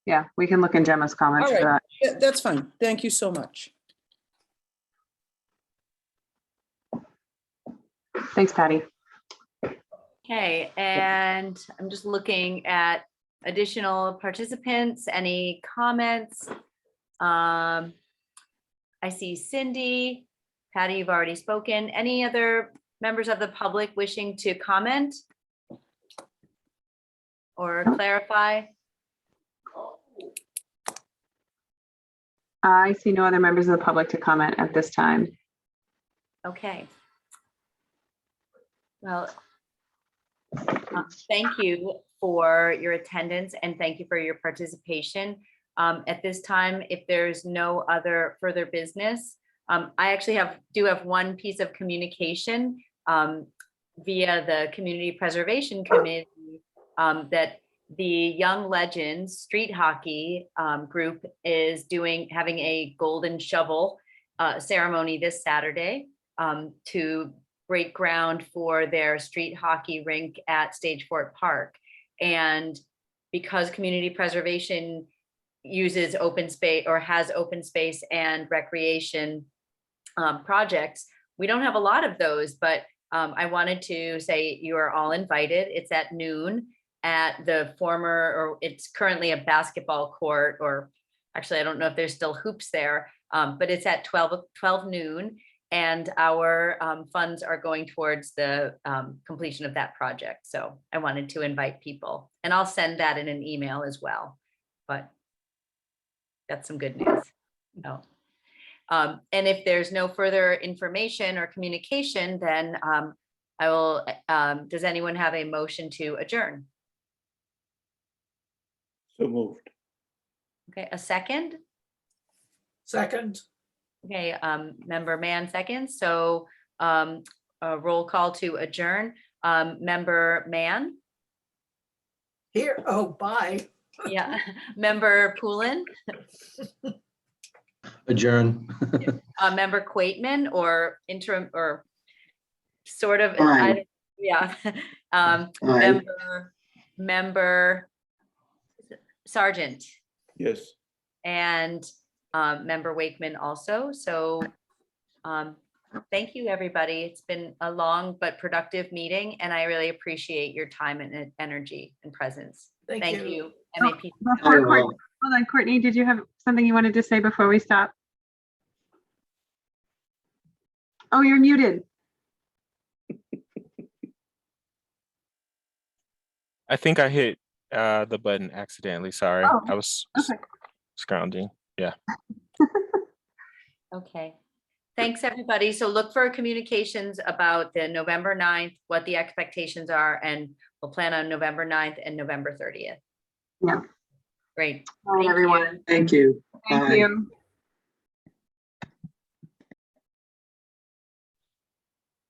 Yeah, we can look in Gemma's comments All for right. that. Yeah, that's fine. Thank you so much. Thanks, Patty. Okay, and I'm just looking at additional participants, any comments? I see Cindy, Patty, you've already spoken. Any other members of the public wishing to comment? Or clarify? I see no other members of the public to comment at this time. Okay. Well, thank you for your attendance and thank you for your participation. At this time, if there's no other further business, I actually do have one piece of communication via the Community Preservation Committee that the Young Legends Street Hockey group is having a golden shovel ceremony this Saturday to break ground for their street hockey rink at Stage Fort Park. And because community preservation uses open space or has open space and recreation projects, we don't have a lot of those, but I wanted to say you are all invited. It's at noon at the or it's currently a basketball court, or actually, I don't know if there's still hoops there, but it's at 12 noon. And our funds are going towards the completion of that project. So I wanted to invite people, and I'll send that in an email as well. But that's some good news. No. And if there's no further information or communication, then I will, does anyone have a motion to adjourn? So moved. Okay, a second? Second, Okay, member Mann seconds. So a roll call to adjourn. Member Mann? here, oh, bye. Yeah. Member Poulin? Adjourn. Member Quaitman, or interim, or sort of, Aye. yeah. Aye. Member Sargent Yes. and Member Wakeman also. So thank you, everybody. It's been a long but productive meeting, and I really appreciate your time and energy and presence. Thank you. MAP. Before Courtney, hold on, Courtney, did you have something you wanted to say before we stop? Oh, you're muted. I think I hit the button accidentally. Sorry. Oh, I was okay. scrounging. Yeah. Okay. Thanks, everybody. So look for communications about the November 9th, what the expectations are, and we'll plan on November 9th and November 30th. Yeah. Great. Bye, Thank everyone. you. Thank you. Thank Bye. you.